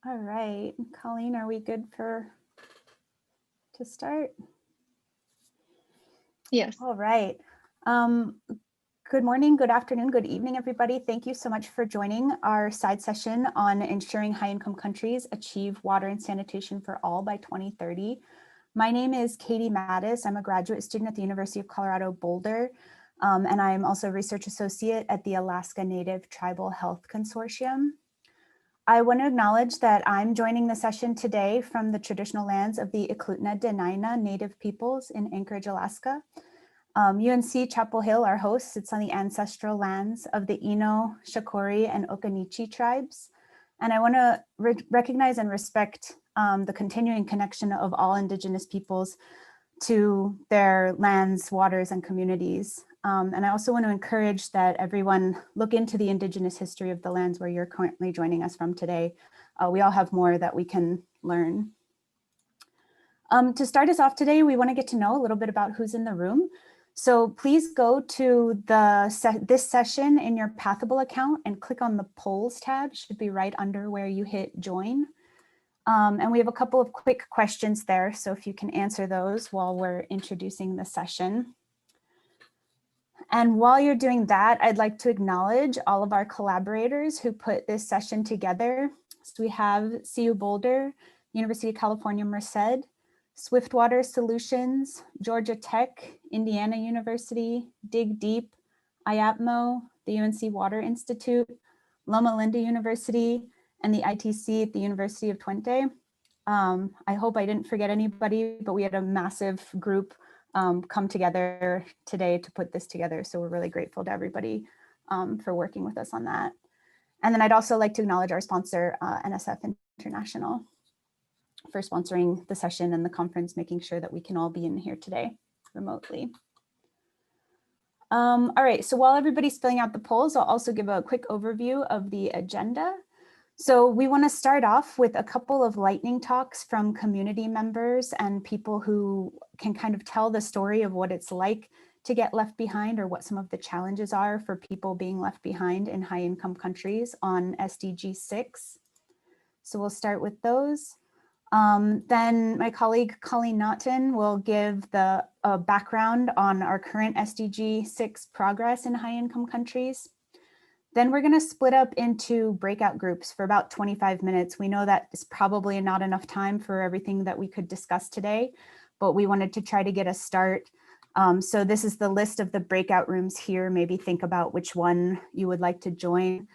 All right, Colleen, are we good to start? Yes. All right. Good morning, good afternoon, good evening, everybody. Thank you so much for joining our side session on ensuring high-income countries achieve water and sanitation for all by 2030. My name is Katie Mattis. I'm a graduate student at the University of Colorado Boulder, and I'm also a research associate at the Alaska Native Tribal Health Consortium. I want to acknowledge that I'm joining the session today from the traditional lands of the Eklutna Dena'ina Native peoples in Anchorage, Alaska. UNC Chapel Hill, our host, sits on the ancestral lands of the Ino, Shakori, and Occaneechi tribes. And I want to recognize and respect the continuing connection of all Indigenous peoples to their lands, waters, and communities. And I also want to encourage that everyone look into the Indigenous history of the lands where you're currently joining us from today. We all have more that we can learn. To start us off today, we want to get to know a little bit about who's in the room. So please go to this session in your Pathable account and click on the polls tab. It should be right under where you hit join. And we have a couple of quick questions there. So if you can answer those while we're introducing the session. And while you're doing that, I'd like to acknowledge all of our collaborators who put this session together. So we have CU Boulder, University of California, Merced, Swiftwater Solutions, Georgia Tech, Indiana University, Dig Deep, IAPMO, the UNC Water Institute, Loma Linda University, and the ITC at the University of Twente. I hope I didn't forget anybody, but we had a massive group come together today to put this together. So we're really grateful to everybody for working with us on that. And then I'd also like to acknowledge our sponsor, NSF International, for sponsoring the session and the conference, making sure that we can all be in here today remotely. All right, so while everybody's filling out the polls, I'll also give a quick overview of the agenda. So we want to start off with a couple of lightning talks from community members and people who can kind of tell the story of what it's like to get left behind or what some of the challenges are for people being left behind in high income countries on SDG 6. So we'll start with those. Then my colleague Colleen Naughton will give the background on our current SDG 6 progress in high income countries. Then we're going to split up into breakout groups for about 25 minutes. We know that is probably not enough time for everything that we could discuss today, but we wanted to try to get a start. So this is the list of the breakout rooms here. Maybe think about which one you would like to join.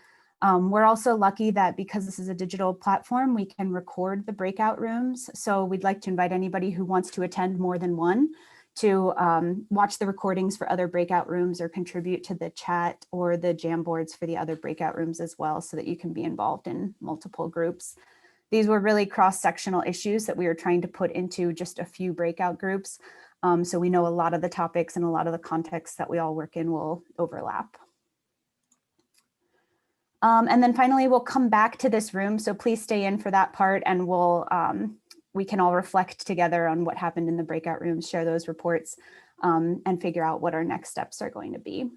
We're also lucky that because this is a digital platform, we can record the breakout rooms. So we'd like to invite anybody who wants to attend more than one to watch the recordings for other breakout rooms or contribute to the chat or the Jamboards for the other breakout rooms as well, so that you can be involved in multiple groups. These were really cross-sectional issues that we were trying to put into just a few breakout groups. So we know a lot of the topics and a lot of the contexts that we all work in will overlap. And then finally, we'll come back to this room. So please stay in for that part, and we can all reflect together on what happened in the breakout rooms, share those reports, and figure out what our next steps are going to be.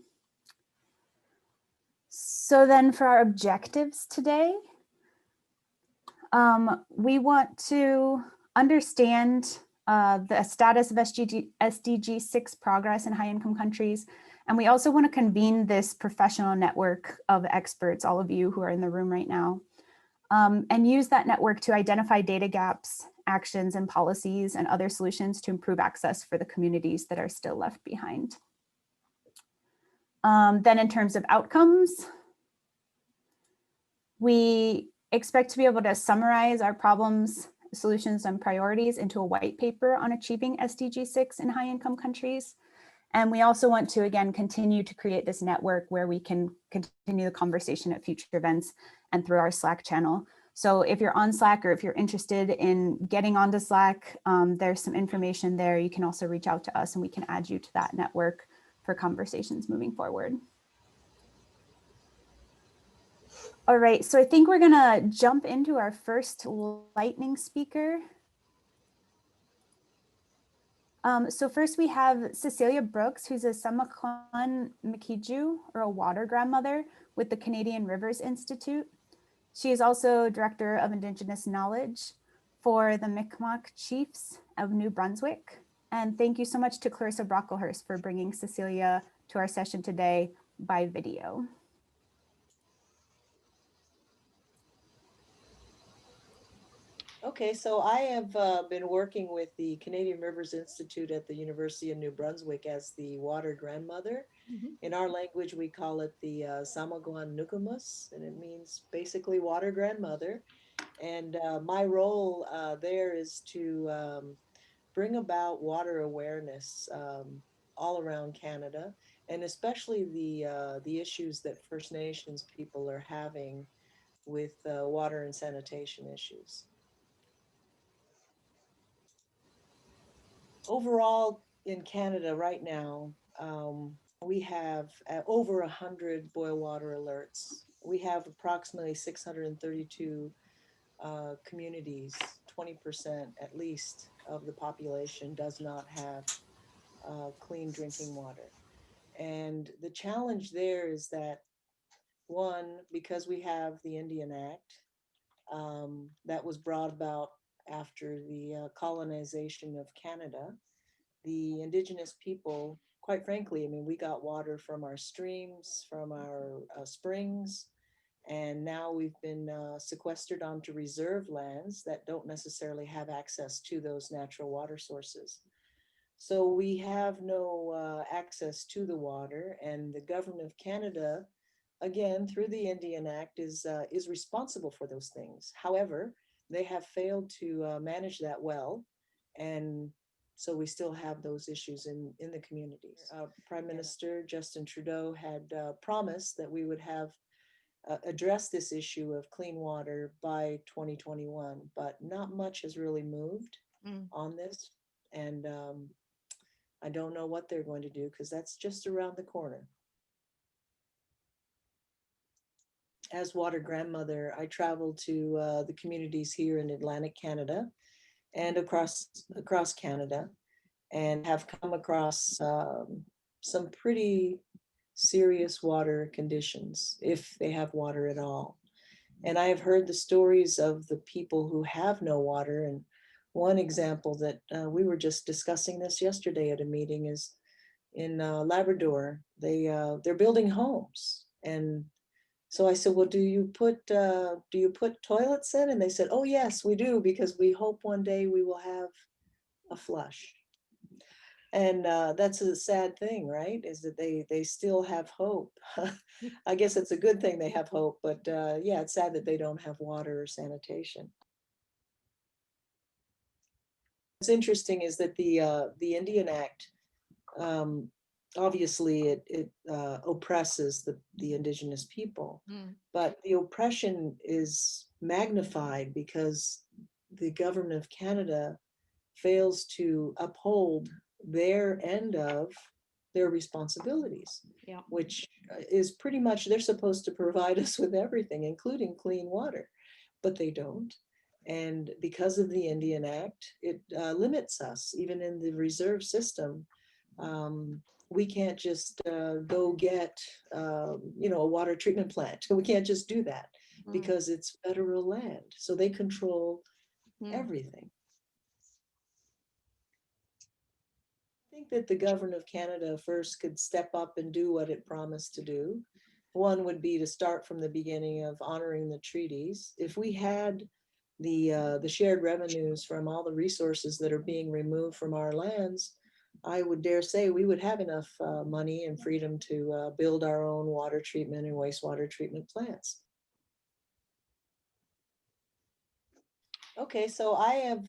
So then for our objectives today, we want to understand the status of SDG 6 progress in high income countries. And we also want to convene this professional network of experts, all of you who are in the room right now, and use that network to identify data gaps, actions and policies and other solutions to improve access for the communities that are still left behind. Then in terms of outcomes, we expect to be able to summarize our problems, solutions, and priorities into a white paper on achieving SDG 6 in high income countries. And we also want to, again, continue to create this network where we can continue the conversation at future events and through our Slack channel. So if you're on Slack or if you're interested in getting onto Slack, there's some information there. You can also reach out to us and we can add you to that network for conversations moving forward. All right, so I think we're gonna jump into our first lightning speaker. So first we have Cecelia Brooks, who's a Samakwan Mikiju, or a water grandmother with the Canadian Rivers Institute. She is also Director of Indigenous Knowledge for the Mi'kmaq Chiefs of New Brunswick. And thank you so much to Clarissa Brocklehurst for bringing Cecelia to our session today by video. Okay, so I have been working with the Canadian Rivers Institute at the University of New Brunswick as the water grandmother. In our language, we call it the Samaguan Nukumus, and it means basically water grandmother. And my role there is to bring about water awareness all around Canada, and especially the issues that First Nations people are having with water and sanitation issues. Overall, in Canada right now, we have over 100 boil water alerts. We have approximately 632 communities. 20% at least of the population does not have clean drinking water. And the challenge there is that, one, because we have the Indian Act that was brought about after the colonization of Canada, the Indigenous people, quite frankly, I mean, we got water from our streams, from our springs, and now we've been sequestered onto reserve lands that don't necessarily have access to those natural water sources. So we have no access to the water, and the government of Canada, again, through the Indian Act, is responsible for those things. However, they have failed to manage that well, and so we still have those issues in the communities. Prime Minister Justin Trudeau had promised that we would have address this issue of clean water by 2021, but not much has really moved on this. And I don't know what they're going to do because that's just around the corner. As water grandmother, I travel to the communities here in Atlantic Canada and across Canada, and have come across some pretty serious water conditions, if they have water at all. And I have heard the stories of the people who have no water. And one example that we were just discussing this yesterday at a meeting is in Labrador. They're building homes, and so I said, "Well, do you put toilets in?" And they said, "Oh yes, we do, because we hope one day we will have a flush." And that's a sad thing, right? Is that they still have hope. I guess it's a good thing they have hope, but yeah, it's sad that they don't have water or sanitation. What's interesting is that the Indian Act, obviously it oppresses the Indigenous people, but the oppression is magnified because the government of Canada fails to uphold their end of their responsibilities, which is pretty much, they're supposed to provide us with everything, including clean water, but they don't. And because of the Indian Act, it limits us, even in the reserve system. We can't just go get, a water treatment plant. We can't just do that because it's federal land. So they control everything. I think that the government of Canada first could step up and do what it promised to do. One would be to start from the beginning of honoring the treaties. If we had the shared revenues from all the resources that are being removed from our lands, I would dare say we would have enough money and freedom to build our own water treatment and wastewater treatment plants. Okay, so I have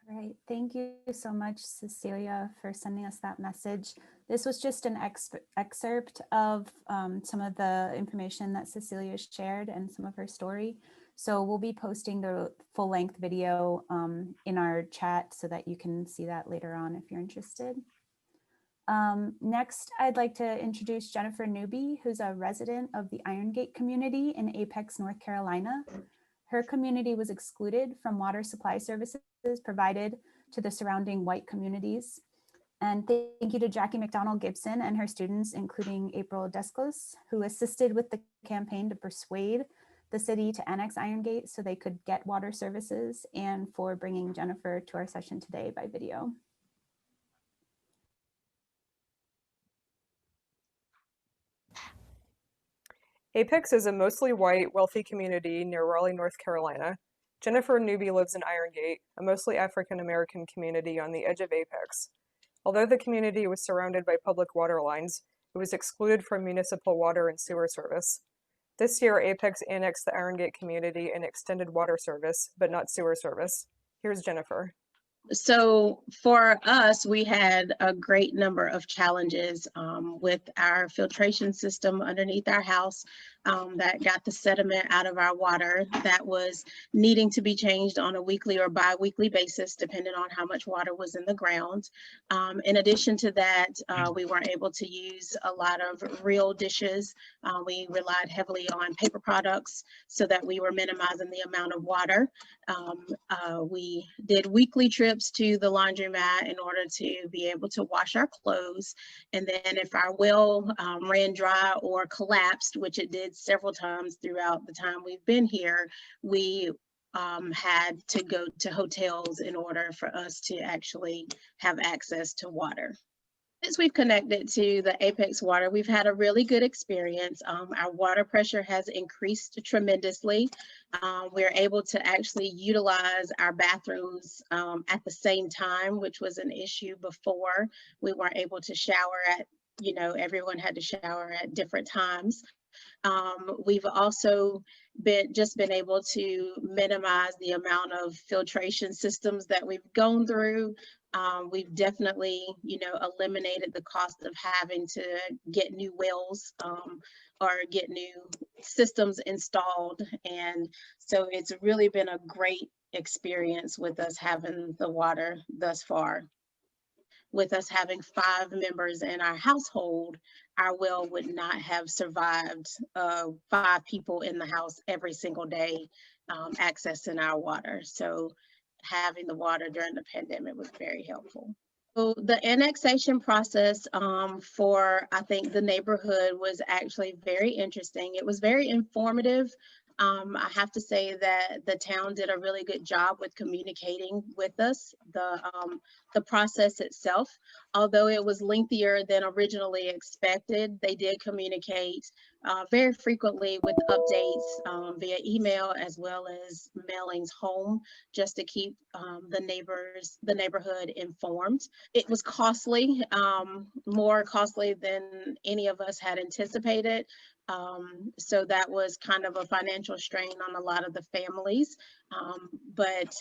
All right, thank you so much, Cecelia, for sending us that message. This was just an excerpt of some of the information that Cecelia shared and some of her story. So we'll be posting the full-length video in our chat so that you can see that later on if you're interested. Next, I'd like to introduce Jennifer Newby, who's a resident of the Iron Gate community in Apex, North Carolina. Her community was excluded from water supply services provided to the surrounding white communities. And thank you to Jackie McDonald Gibson and her students, including April Descos, who assisted with the campaign to persuade the city to annex Iron Gate so they could get water services, and for bringing Jennifer to our session today by video. Apex is a mostly white, wealthy community near Raleigh, North Carolina. Jennifer and Newby lives in Iron Gate, a mostly African-American community on the edge of Apex. Although the community was surrounded by public water lines, it was excluded from municipal water and sewer service. This year, Apex annexed the Iron Gate community and extended water service, but not sewer service. Here's Jennifer. So for us, we had a great number of challenges with our filtration system underneath our house that got the sediment out of our water that was needing to be changed on a weekly or bi-weekly basis, depending on how much water was in the ground. In addition to that, we weren't able to use a lot of real dishes. We relied heavily on paper products so that we were minimizing the amount of water. We did weekly trips to the laundromat in order to be able to wash our clothes. And then if our well ran dry or collapsed, which it did several times throughout the time we've been here, we had to go to hotels in order for us to actually have access to water. Since we've connected to the Apex water, we've had a really good experience. Our water pressure has increased tremendously. We're able to actually utilize our bathrooms at the same time, which was an issue before. We weren't able to shower at, everyone had to shower at different times. We've also been able to minimize the amount of filtration systems that we've gone through. We've definitely, eliminated the cost of having to get new wells or get new systems installed. And so it's really been a great experience with us having the water thus far. With us having 5 members in our household, our well would not have survived 5 people in the house every single day accessing our water. So having the water during the pandemic was very helpful. So the annexation process for, I think, the neighborhood was actually very interesting. It was very informative. I have to say that the town did a really good job with communicating with us. The process itself, although it was lengthier than originally expected, they did communicate very frequently with updates via email as well as mailings home, just to keep the neighborhood informed. It was costly, more costly than any of us had anticipated. So that was kind of a financial strain on a lot of the families, but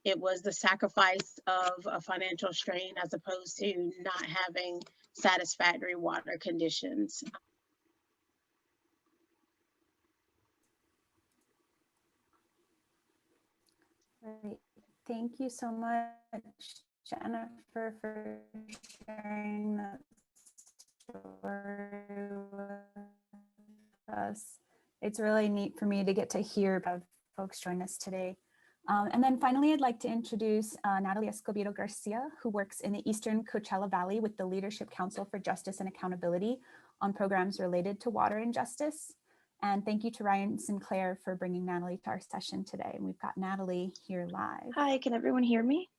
it was the sacrifice of a financial strain as opposed to not having satisfactory water conditions. Great. Thank you so much, Jennifer, for sharing that story with us. It's really neat for me to get to hear about folks join us today. And then finally, I'd like to introduce Natalie Escobedo Garcia, who works in the Eastern Coachella Valley with the Leadership Council for Justice and Accountability on programs related to water and justice. And thank you to Ryan Sinclair for bringing Natalie to our session today. And we've got Natalie here live. Hi, can everyone hear me?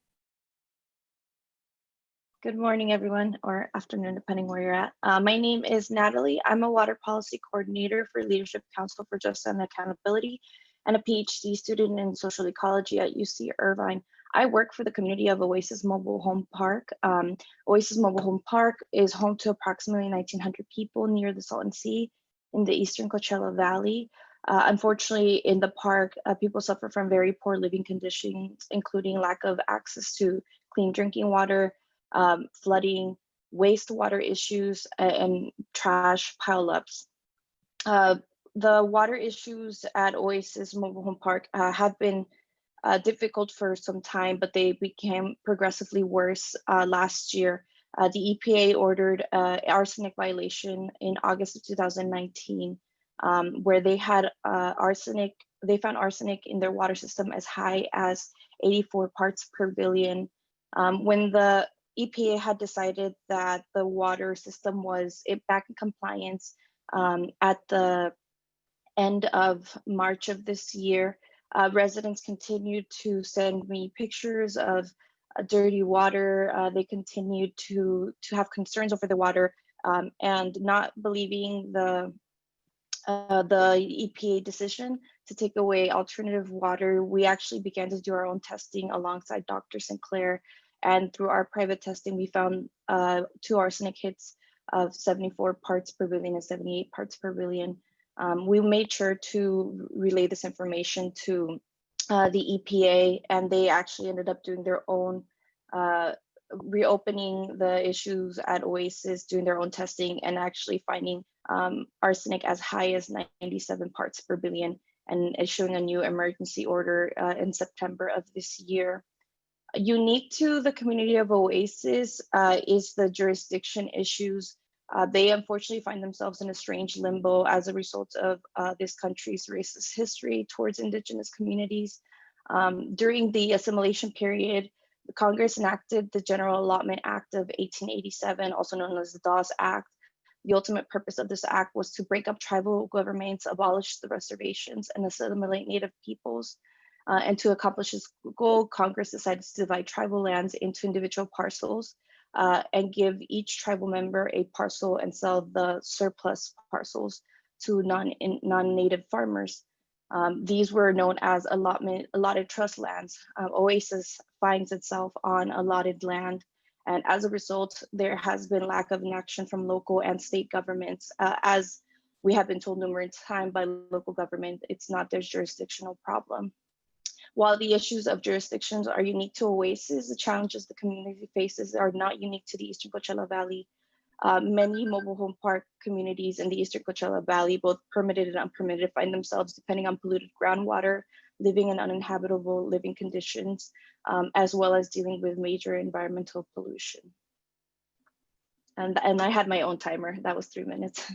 Good morning, everyone, or afternoon, depending where you're at. My name is Natalie. I'm a water policy coordinator for Leadership Council for Justice and Accountability and a PhD student in social ecology at UC Irvine. I work for the community of Oasis Mobile Home Park. Oasis Mobile Home Park is home to approximately 1,900 people near the Salton Sea in the Eastern Coachella Valley. Unfortunately, in the park, people suffer from very poor living conditions, including lack of access to clean drinking water, flooding, wastewater issues, and trash pileups. The water issues at Oasis Mobile Home Park have been difficult for some time, but they became progressively worse last year. The EPA ordered arsenic violation in August of 2019, where they had they found arsenic in their water system as high as 84 parts per billion. When the EPA had decided that the water system was back in compliance at the end of March of this year. Residents continued to send me pictures of dirty water. They continued to have concerns over the water, and not believing the EPA decision to take away alternative water. We actually began to do our own testing alongside Dr. Sinclair, and through our private testing, we found 2 arsenic hits of 74 parts per billion and 78 parts per billion. We made sure to relay this information to the EPA, and they actually ended up doing their own reopening the issues at Oasis, doing their own testing, and actually finding arsenic as high as 97 parts per billion, and issuing a new emergency order in September of this year. Unique to the community of Oasis is the jurisdiction issues. They unfortunately find themselves in a strange limbo as a result of this country's racist history towards Indigenous communities. During the assimilation period, the Congress enacted the General Allotment Act of 1887, also known as the Dawes Act. The ultimate purpose of this act was to break up tribal governments, abolish the reservations, and assimilate Native peoples. And to accomplish this goal, Congress decided to divide tribal lands into individual parcels and give each tribal member a parcel and sell the surplus parcels to non-Native farmers. These were known as allotted trust lands. Oasis finds itself on allotted land, and as a result, there has been lack of inaction from local and state governments. As we have been told numerous times by local government, it's not their jurisdictional problem. While the issues of jurisdictions are unique to Oasis, the challenges the community faces are not unique to the Eastern Coachella Valley. Many mobile home park communities in the Eastern Coachella Valley, both permitted and unpermitted, find themselves depending on polluted groundwater, living in uninhabitable living conditions, as well as dealing with major environmental pollution. And I had my own timer. That was 3 minutes.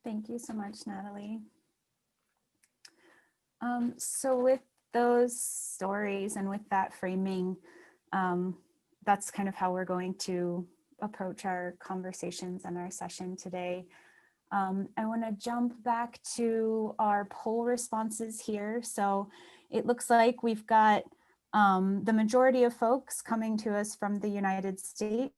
Thank you so much, Natalie. So with those stories and with that framing, that's kind of how we're going to approach our conversations and our session today. I want to jump back to our poll responses here. So it looks like we've got the majority of folks coming to us from the United States,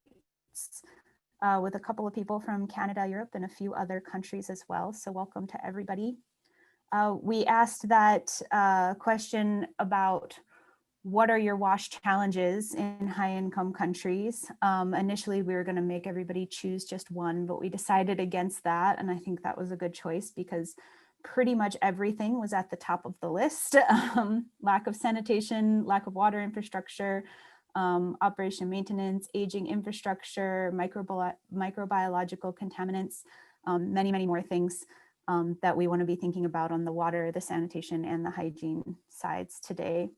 with a couple of people from Canada, Europe, and a few other countries as well. So welcome to everybody. We asked that question about what are your WaSH challenges in high-income countries. Initially, we were going to make everybody choose just one, but we decided against that. And I think that was a good choice because pretty much everything was at the top of the list. Lack of sanitation, lack of water infrastructure, operation maintenance, aging infrastructure, microbiological contaminants, many, many more things that we want to be thinking about on the water, the sanitation, and the hygiene sides today.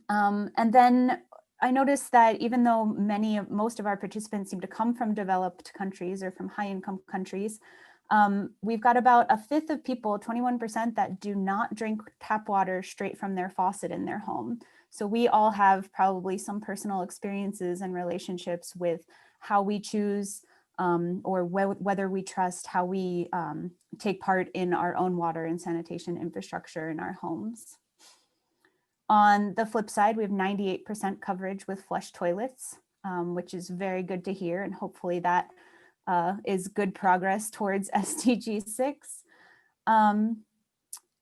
And then I noticed that even though most of our participants seem to come from developed countries or from high-income countries, we've got about a fifth of people, 21%, that do not drink tap water straight from their faucet in their home. So we all have probably some personal experiences and relationships with how we choose or whether we trust how we take part in our own water and sanitation infrastructure in our homes. On the flip side, we have 98% coverage with flush toilets, which is very good to hear, and hopefully that is good progress towards SDG 6. And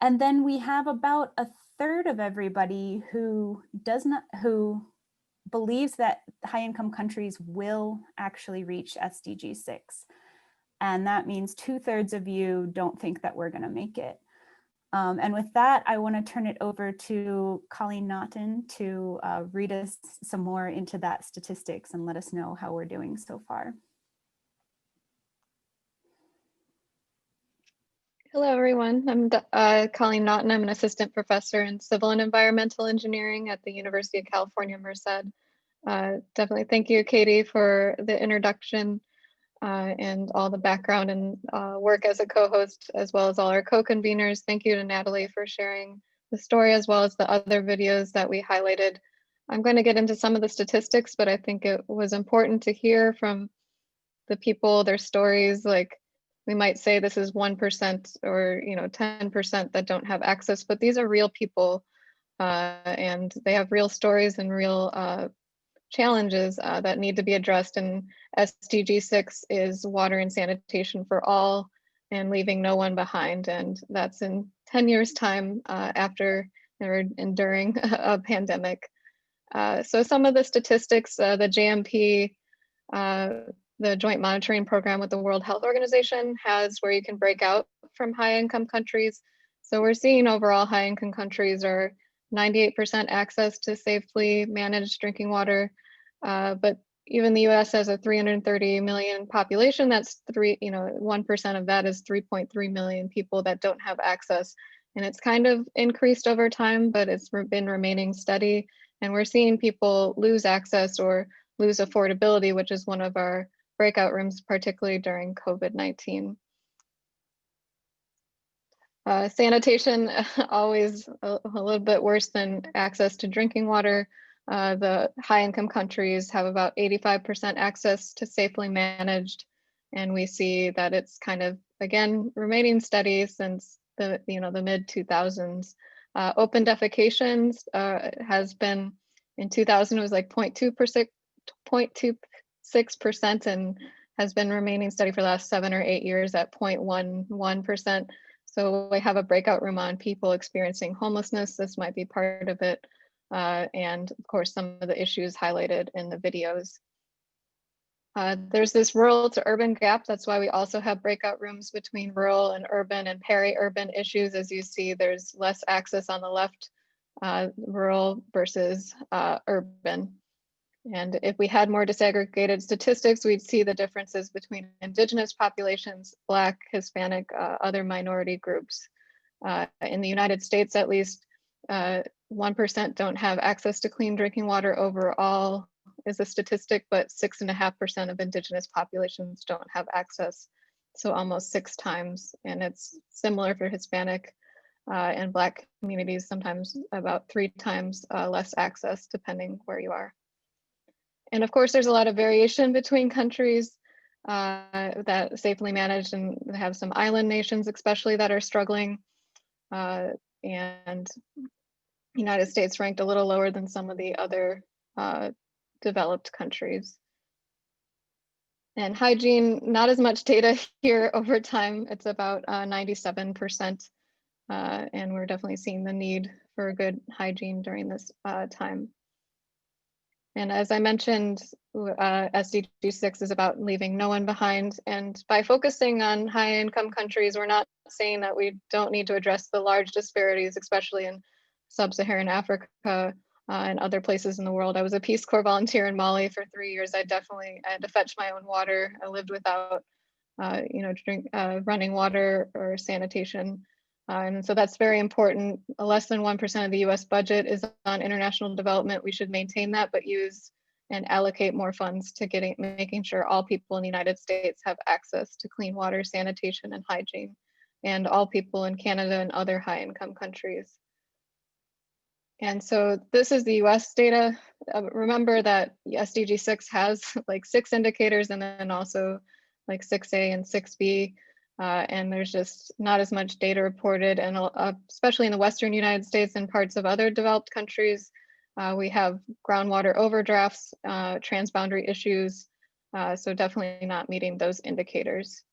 then we have about a third of everybody who believes that high-income countries will actually reach SDG 6. And that means 2/3 of you don't think that we're going to make it. And with that, I want to turn it over to Colleen Naughton to read us some more into that statistics and let us know how we're doing so far. Hello, everyone. I'm Colleen Naughton. I'm an assistant professor in civil and environmental engineering at the University of California, Merced. Definitely thank you, Katie, for the introduction and all the background and work as a co-host, as well as all our co-conveners. Thank you to Natalie for sharing the story, as well as the other videos that we highlighted I'm going to get into some of the statistics, but I think it was important to hear from the people, their stories. Like, we might say this is 1% or 10% that don't have access, but these are real people, and they have real stories and real challenges that need to be addressed. And SDG 6 is water and sanitation for all and leaving no one behind. And that's in 10 years time after or enduring a pandemic. So some of the statistics, the JMP, the Joint Monitoring Program with the World Health Organization has, where you can break out from high income countries. So we're seeing overall high income countries are 98% access to safely managed drinking water. But even the US has a 330 million population. That's 1% of that is 3.3 million people that don't have access. And it's kind of increased over time, but it's been remaining steady. And we're seeing people lose access or lose affordability, which is one of our breakout rooms, particularly during COVID-19. Sanitation, always a little bit worse than access to drinking water. The high income countries have about 85% access to safely managed. And we see that it's kind of, again, remaining steady since the mid 2000s. Open defecations has been, in 2000, it was like 0.26%, and has been remaining steady for the last 7 or 8 years at 0.11%. So we have a breakout room on people experiencing homelessness. This might be part of it. And of course, some of the issues highlighted in the videos. There's this rural to urban gap. That's why we also have breakout rooms between rural and urban and peri-urban issues. As you see, there's less access on the left, rural versus urban. And if we had more disaggregated statistics, we'd see the differences between Indigenous populations, Black, Hispanic, other minority groups. In the United States, at least, 1% don't have access to clean drinking water overall is a statistic, but 6.5% of Indigenous populations don't have access. So almost 6 times, and it's similar for Hispanic and Black communities, sometimes about 3 times less access, depending where you are. And of course, there's a lot of variation between countries that safely managed, and have some island nations especially that are struggling. And United States ranked a little lower than some of the other developed countries. And hygiene, not as much data here over time. It's about 97%. And we're definitely seeing the need for good hygiene during this time. And as I mentioned, SDG 6 is about leaving no one behind. And by focusing on high income countries, we're not saying that we don't need to address the large disparities, especially in sub-Saharan Africa and other places in the world. I was a Peace Corps volunteer in Mali for 3 years. I had to fetch my own water. I lived without, running water or sanitation. And so that's very important. Less than 1% of the US budget is on international development. We should maintain that, but use and allocate more funds to making sure all people in the United States have access to clean water, sanitation, and hygiene, and all people in Canada and other high income countries. And so this is the US data. Remember that SDG 6 has like 6 indicators, and then also like 6A and 6B. And there's just not as much data reported, and especially in the Western United States and parts of other developed countries, we have groundwater overdrafts, transboundary issues, so definitely not meeting those indicators.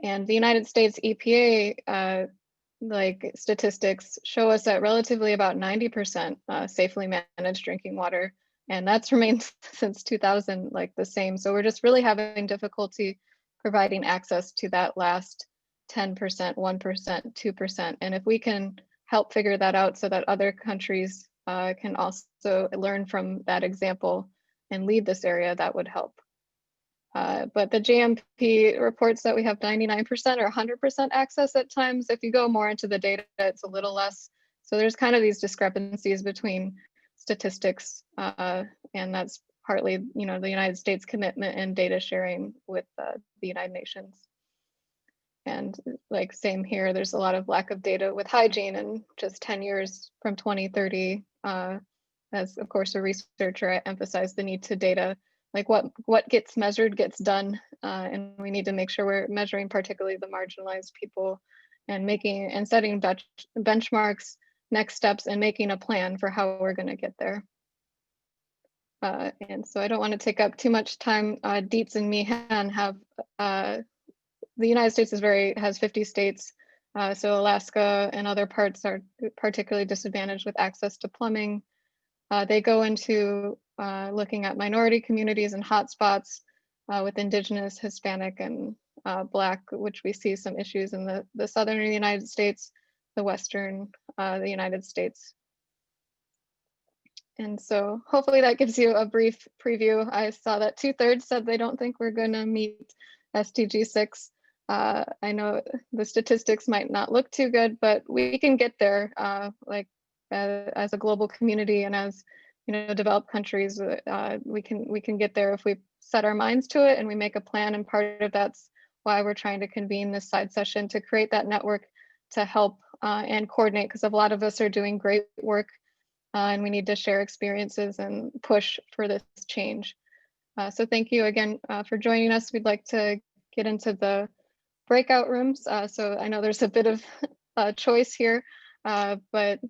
And the United States EPA statistics show us that relatively about 90% safely managed drinking water, and that's remained since 2000 like the same. So we're just really having difficulty providing access to that last 10%, 1%, 2%. And if we can help figure that out so that other countries can also learn from that example and lead this area, that would help. But the JMP reports that we have 99% or 100% access at times. If you go more into the data, it's a little less. So there's kind of these discrepancies between statistics, and that's partly, the United States commitment and data sharing with the United Nations. And like same here, there's a lot of lack of data with hygiene, and just 10 years from 2030, as of course a researcher, I emphasize the need to data, like what gets measured gets done, and we need to make sure we're measuring particularly the marginalized people and making and setting benchmarks, next steps, and making a plan for how we're going to get there. And so I don't want to take up too much time. Dietz and Meehan have, the United States has 50 states. So Alaska and other parts are particularly disadvantaged with access to plumbing. They go into looking at minority communities and hotspots with Indigenous, Hispanic, and Black, which we see some issues in the southern United States, the western the United States. And so hopefully that gives you a brief preview. I saw that 2/3 said they don't think we're going to meet SDG 6. I know the statistics might not look too good, but we can get there. As a global community and as developed countries, we can get there if we set our minds to it and we make a plan. And part of that's why we're trying to convene this side session, to create that network to help and coordinate, because a lot of us are doing great work and we need to share experiences and push for this change. So thank you again for joining us. We'd like to get into the breakout rooms. So I know there's a bit of choice here, but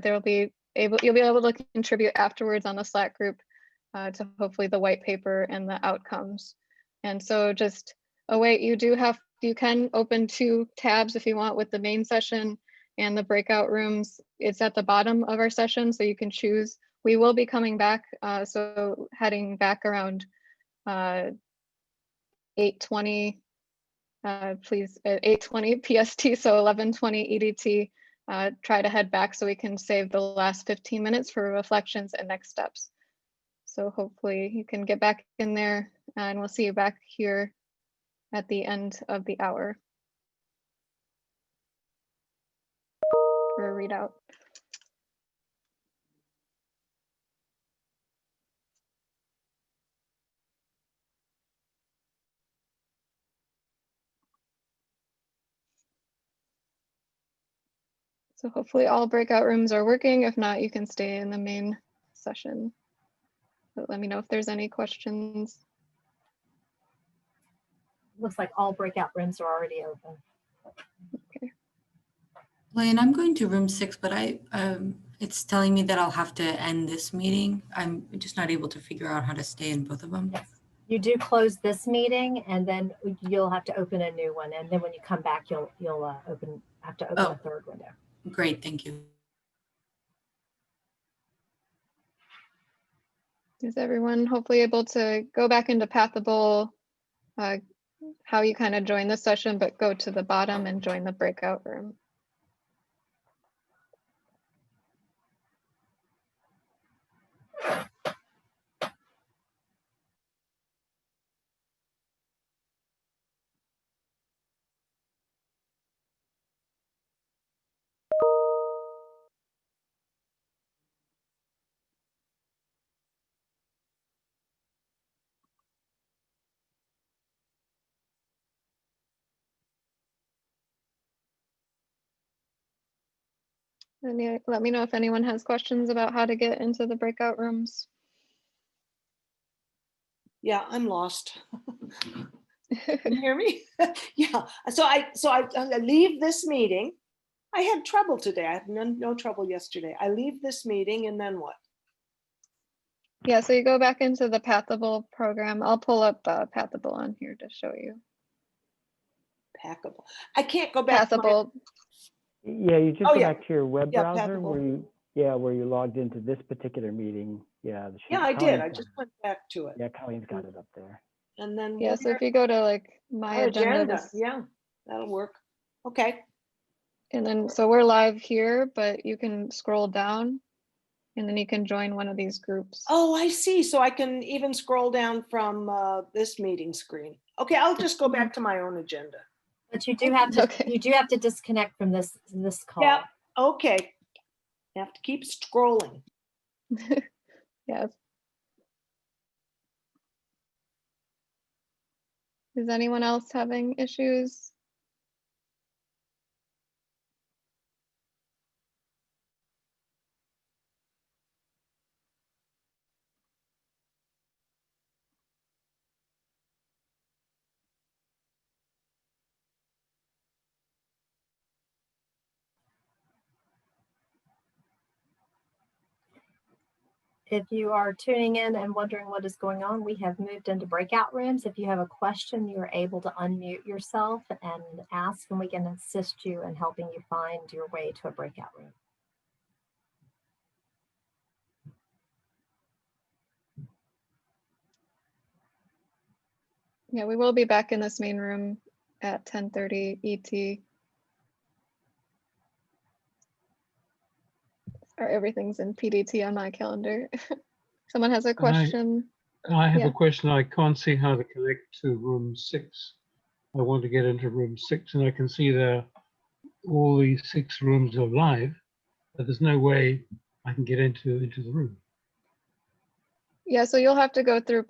you'll be able to contribute afterwards on the Slack group to hopefully the white paper and the outcomes. And so just you can open 2 tabs if you want with the main session and the breakout rooms. It's at the bottom of our session, so you can choose. We will be coming back, so heading back around 8:20, please, at 8:20 PST, so 11:20 EDT. Try to head back so we can save the last 15 minutes for reflections and next steps. So hopefully you can get back in there, and we'll see you back here at the end of the hour for a readout. So hopefully all breakout rooms are working. If not, you can stay in the main session. But let me know if there's any questions. Looks like all breakout rooms are already open. Okay. Lane, I'm going to room 6, but it's telling me that I'll have to end this meeting. I'm just not able to figure out how to stay in both of them. Yes. You do close this meeting, and then you'll have to open a new one. And then when you come back, you'll have to open a third window. Great, thank you. Is everyone hopefully able to go back into Pathable, how you kind of join the session, but go to the bottom and join the breakout room? And let me know if anyone has questions about how to get into the breakout rooms. Yeah, I'm lost. Can you hear me? Yeah. So I leave this meeting. I had trouble today. I had no trouble yesterday. I leave this meeting and then what? Yeah, so you go back into the Pathable program. I'll pull up Pathable on here to show you. Packable. I can't go back. Pathable. Yeah, you just go back to your web browser Pathable. where you logged into this particular meeting. Yeah. Yeah, I did. I just went back to it. Yeah, Colleen's got it up there. And then Yeah, so if you go to like my agenda, yeah, that'll work. Okay. And then so we're live here, but you can scroll down and then you can join one of these groups. Oh, I see. So I can even scroll down from this meeting screen. Okay, I'll just go back to my own agenda. But you do have to you do have to disconnect from this call. Yeah. Okay. You have to keep scrolling. Yes. Is anyone else having issues? If you are tuning in and wondering what is going on, we have moved into breakout rooms. If you have a question, you are able to unmute yourself and ask, and we can assist you in helping you find your way to a breakout room. Yeah, we will be back in this main room at 10:30 ET. Or everything's in PDT on my calendar. Someone has a question. I have Yeah. a question. I can't see how to connect to room 6. I want to get into room 6, and I can see there all these 6 rooms are live, but there's no way I can get into the room. Yeah, so you'll have to go through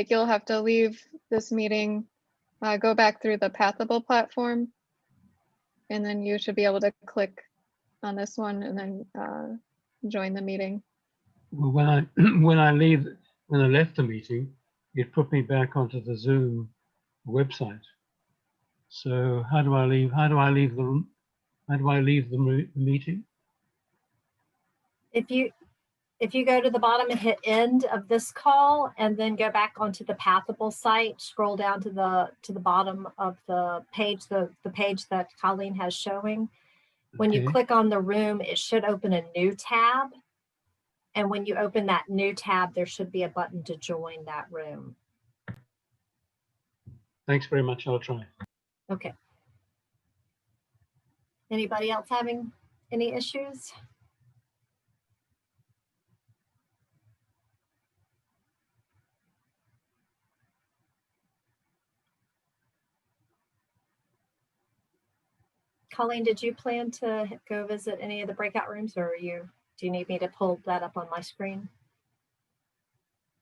you'll have to leave this meeting, go back through the Pathable platform, and then you should be able to click on this one and then join the meeting. Well, when I when I left the meeting, it put me back onto the Zoom website. So how do I leave? How do I leave the room? How do I leave the meeting? If you go to the bottom and hit end of this call and then go back onto the Pathable site, scroll down to the bottom of the page, the page that Colleen has showing. When you Okay. click on the room, it should open a new tab. And when you open that new tab, there should be a button to join that room. Thanks very much. I'll try. Okay. Anybody else having any issues? Colleen, did you plan to go visit any of the breakout rooms, or do you need me to pull that up on my screen?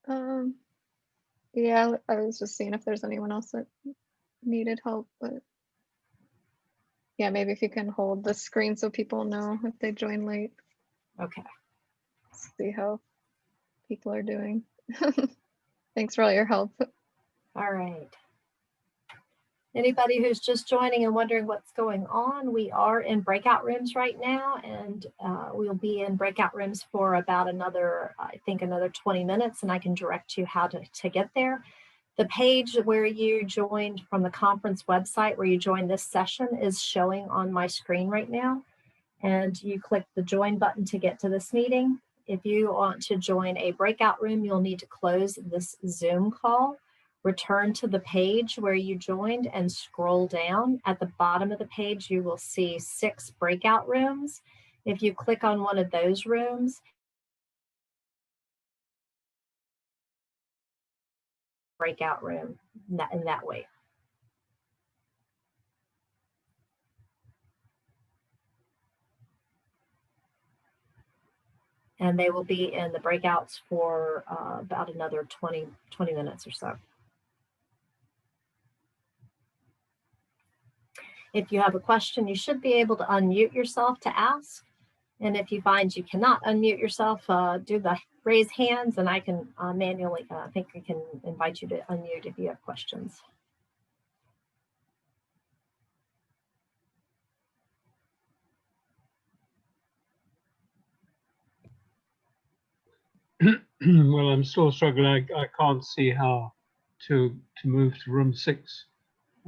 Yeah, I was just seeing if there's anyone else that needed help, but yeah, maybe if you can hold the screen so people know if they join late. Okay. See how people are doing. Thanks for all your help. All right. Anybody who's just joining and wondering what's going on, we are in breakout rooms right now, and we'll be in breakout rooms for about another 20 minutes, and I can direct you how to get there. The page where you joined from the conference website, where you joined this session, is showing on my screen right now, and you click the join button to get to this meeting. If you want to join a breakout room, you'll need to close this Zoom call. Return to the page where you joined and scroll down. At the bottom of the page, you will see 6 breakout rooms. If you click on one of those rooms, breakout room in that way. And they will be in the breakouts for about another 20 minutes or so. If you have a question, you should be able to unmute yourself to ask. And if you find you cannot unmute yourself, do the raise hands, and I can manually, I think I can invite you to unmute if you have questions. Well, I'm still struggling. I can't see how to move to room 6.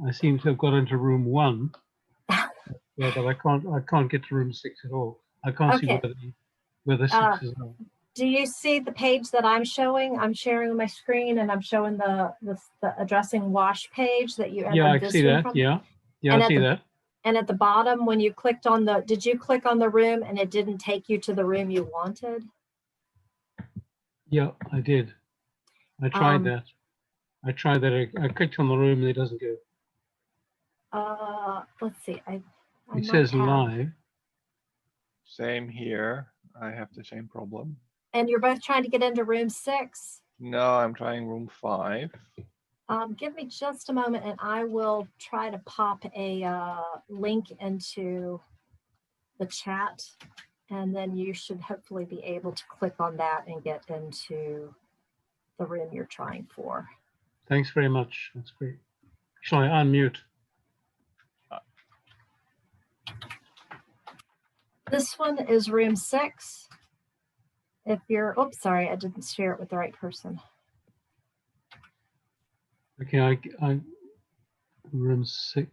I seem to have got into room 1, yeah, but I can't get to room 6 at all. I can't see where the 6s are. Do you see the page that I'm showing? I'm sharing my screen, and I'm showing the addressing WaSH page that you. Yeah, I see that. From. Yeah, I see that. And at the bottom, when you clicked on did you click on the room and it didn't take you to the room you wanted? Yeah, I did. I tried that. I clicked on the room and it doesn't go. Let's see. It says live. Same here. I have the same problem. And you're both trying to get into room 6? No, I'm trying room 5. Give me just a moment and I will try to pop a link into the chat, and then you should hopefully be able to click on that and get into the room you're trying for. Thanks very much. That's great. Shall I unmute? This one is room 6. If you're, oops, sorry, I didn't share it with the right person. Okay, I room 6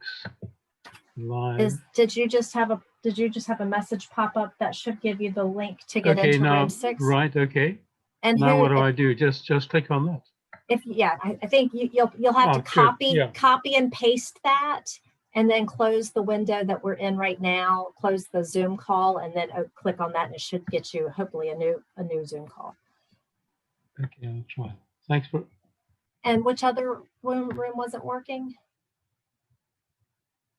live. Did you just have a message pop up that should give you the link to get Okay, into now, room 6? right, okay. And Now what do who, I do? Just click on that. if yeah, I think you'll have to Oh, good, yeah. copy and paste that, and then close the window that we're in right now, close the Zoom call, and then click on that, and it should get you hopefully a new Zoom call. Okay, I'll try. Thanks for. And which other room wasn't working?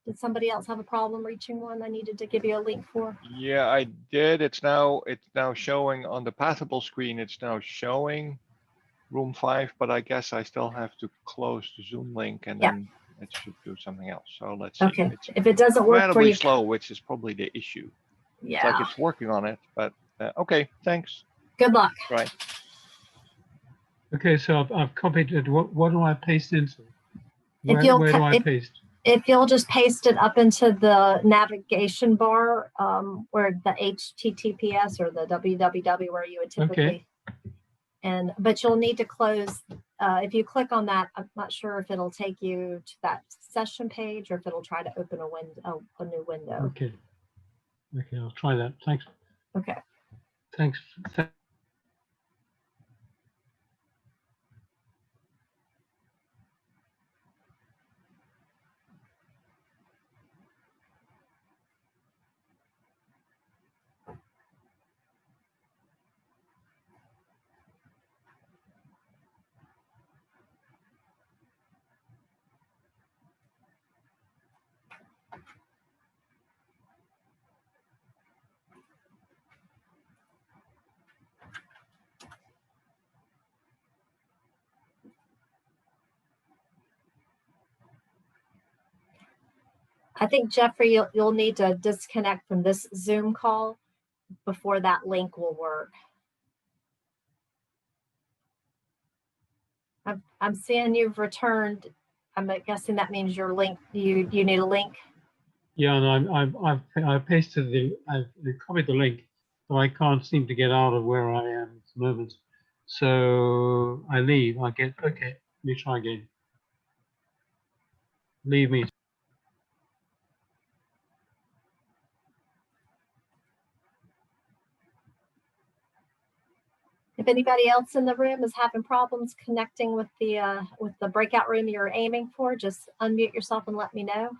Did somebody else have a problem reaching one I needed to give you a link for? Yeah, I did. It's now showing on the passable screen. It's now showing room 5, but I guess I still have to close the Zoom link and then it should do something else. So let's see. Okay. It's If it doesn't work for incredibly you, slow, which is probably the issue. yeah. It's like it's working on it, but okay, thanks. Good luck. Right. Okay, so I've copied it. What do I paste into? Where you'll do I paste? If you'll just paste it up into the navigation bar, where the HTTPS or the www where you would typically, but you'll need to close. If you click on that, I'm not sure if it'll take you to that session page or if it'll try to open a new window. Okay. Okay, I'll try that. Thanks. Okay. Thanks. I think, Jeffrey, you'll need to disconnect from this Zoom call before that link will work. I'm seeing you've returned. I'm guessing that means your link. You need a link. Yeah, and I've pasted I've copied the link, but I can't seem to get out of where I am at the moment. So I leave. Okay, let me try again. Leave me. If anybody else in the room is having problems connecting with the breakout room you're aiming for, just unmute yourself and let me know.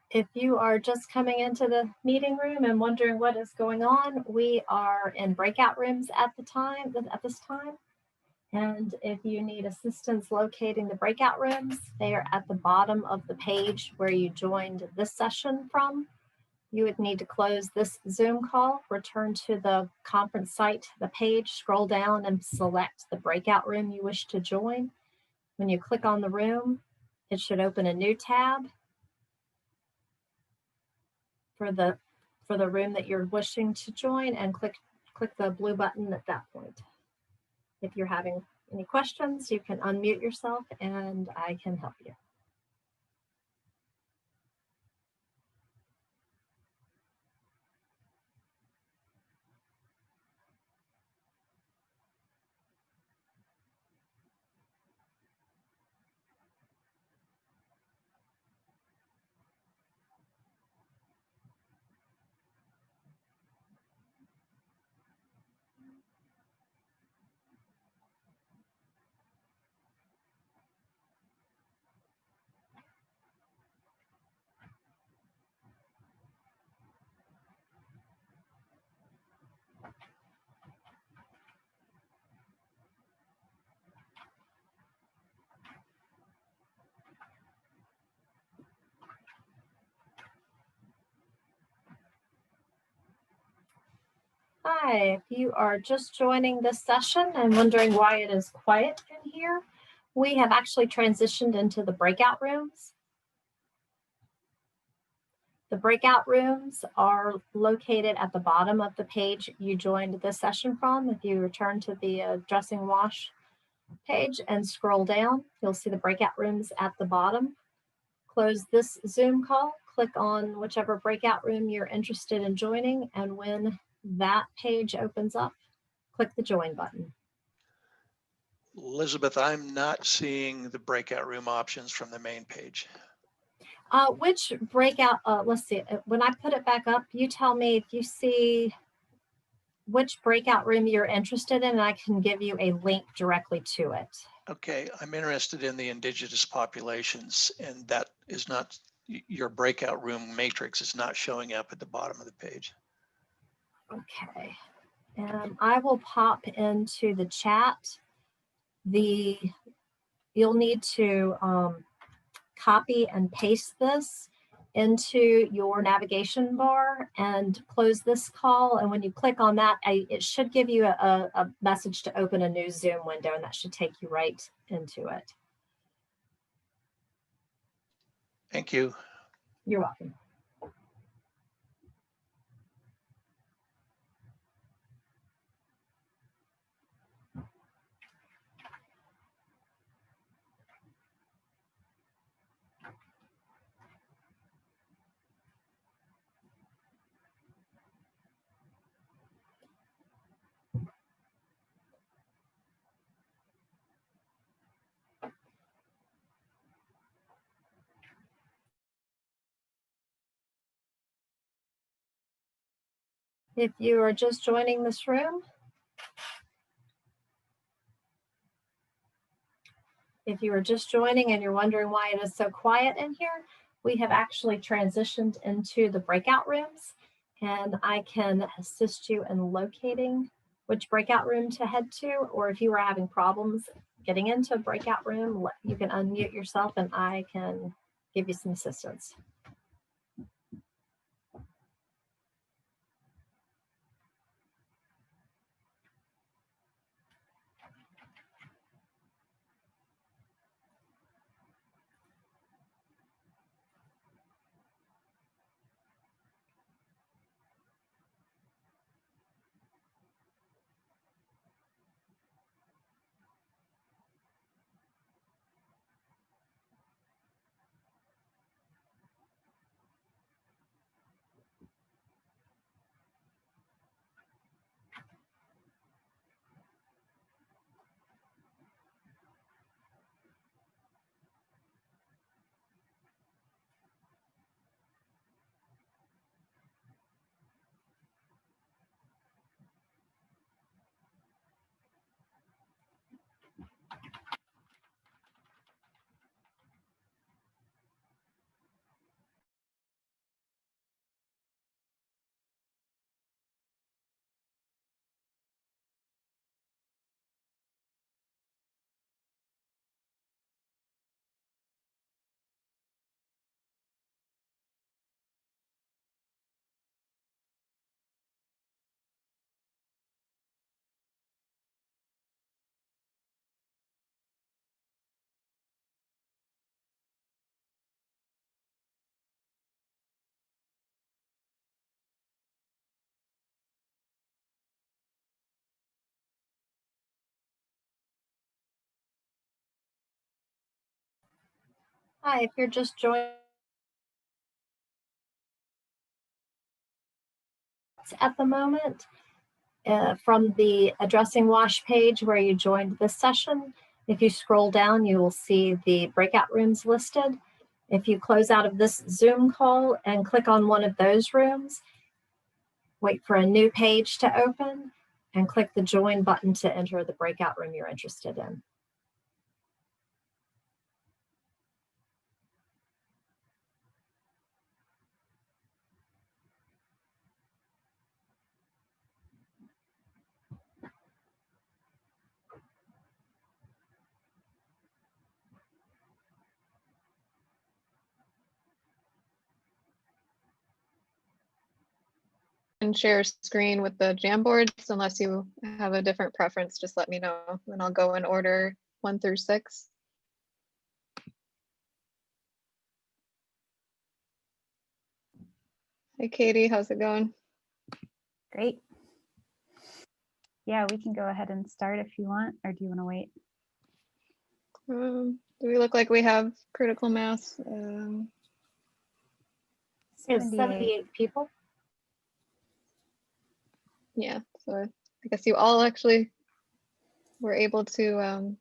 If you are just coming into the meeting room and wondering what is going on, we are in breakout rooms at this time. And if you need assistance locating the breakout rooms, they are at the bottom of the page where you joined this session from. You would need to close this Zoom call, return to the conference site, the page, scroll down and select the breakout room you wish to join. When you click on the room, it should open a new tab for the room that you're wishing to join, and click the blue button at that point. If you're having any questions, you can unmute yourself and I can help you. Hi, if you are just joining this session and wondering why it is quiet in here, we have actually transitioned into the breakout rooms. The breakout rooms are located at the bottom of the page you joined this session from. If you return to the Addressing WaSH page and scroll down, you'll see the breakout rooms at the bottom. Close this Zoom call, click on whichever breakout room you're interested in joining, and when that page opens up, click the join button. Elizabeth, I'm not seeing the breakout room options from the main page. Which breakout, let's see, when I put it back up, you tell me if you see which breakout room you're interested in, and I can give you a link directly to it. Okay, I'm interested in the indigenous populations, and that is not, your breakout room matrix is not showing up at the bottom of the page. Okay, and I will pop into the chat. You'll need to copy and paste this into your navigation bar and close this call. And when you click on that, it should give you a message to open a new Zoom window, and that should take you right into it. Thank you. You're welcome. If you are just joining this room, if you are just joining and you're wondering why it is so quiet in here, we have actually transitioned into the breakout rooms, and I can assist you in locating which breakout room to head to, or if you are having problems getting into a breakout room, you can unmute yourself and I can give you some assistance. Hi, if you're just joining at the moment, from the Addressing WaSH page where you joined this session, if you scroll down, you will see the breakout rooms listed. If you close out of this Zoom call and click on one of those rooms, wait for a new page to open and click the join button to enter the breakout room you're interested in. And share screen with the Jamboards, unless you have a different preference, just let me know, and I'll go in order 1 through 6. Hey, Katie, how's it going? Great. Yeah, we can go ahead and start if you want, or do you want to wait? Do we look like we have critical mass? 78 people. Yeah, so I guess you all actually were able to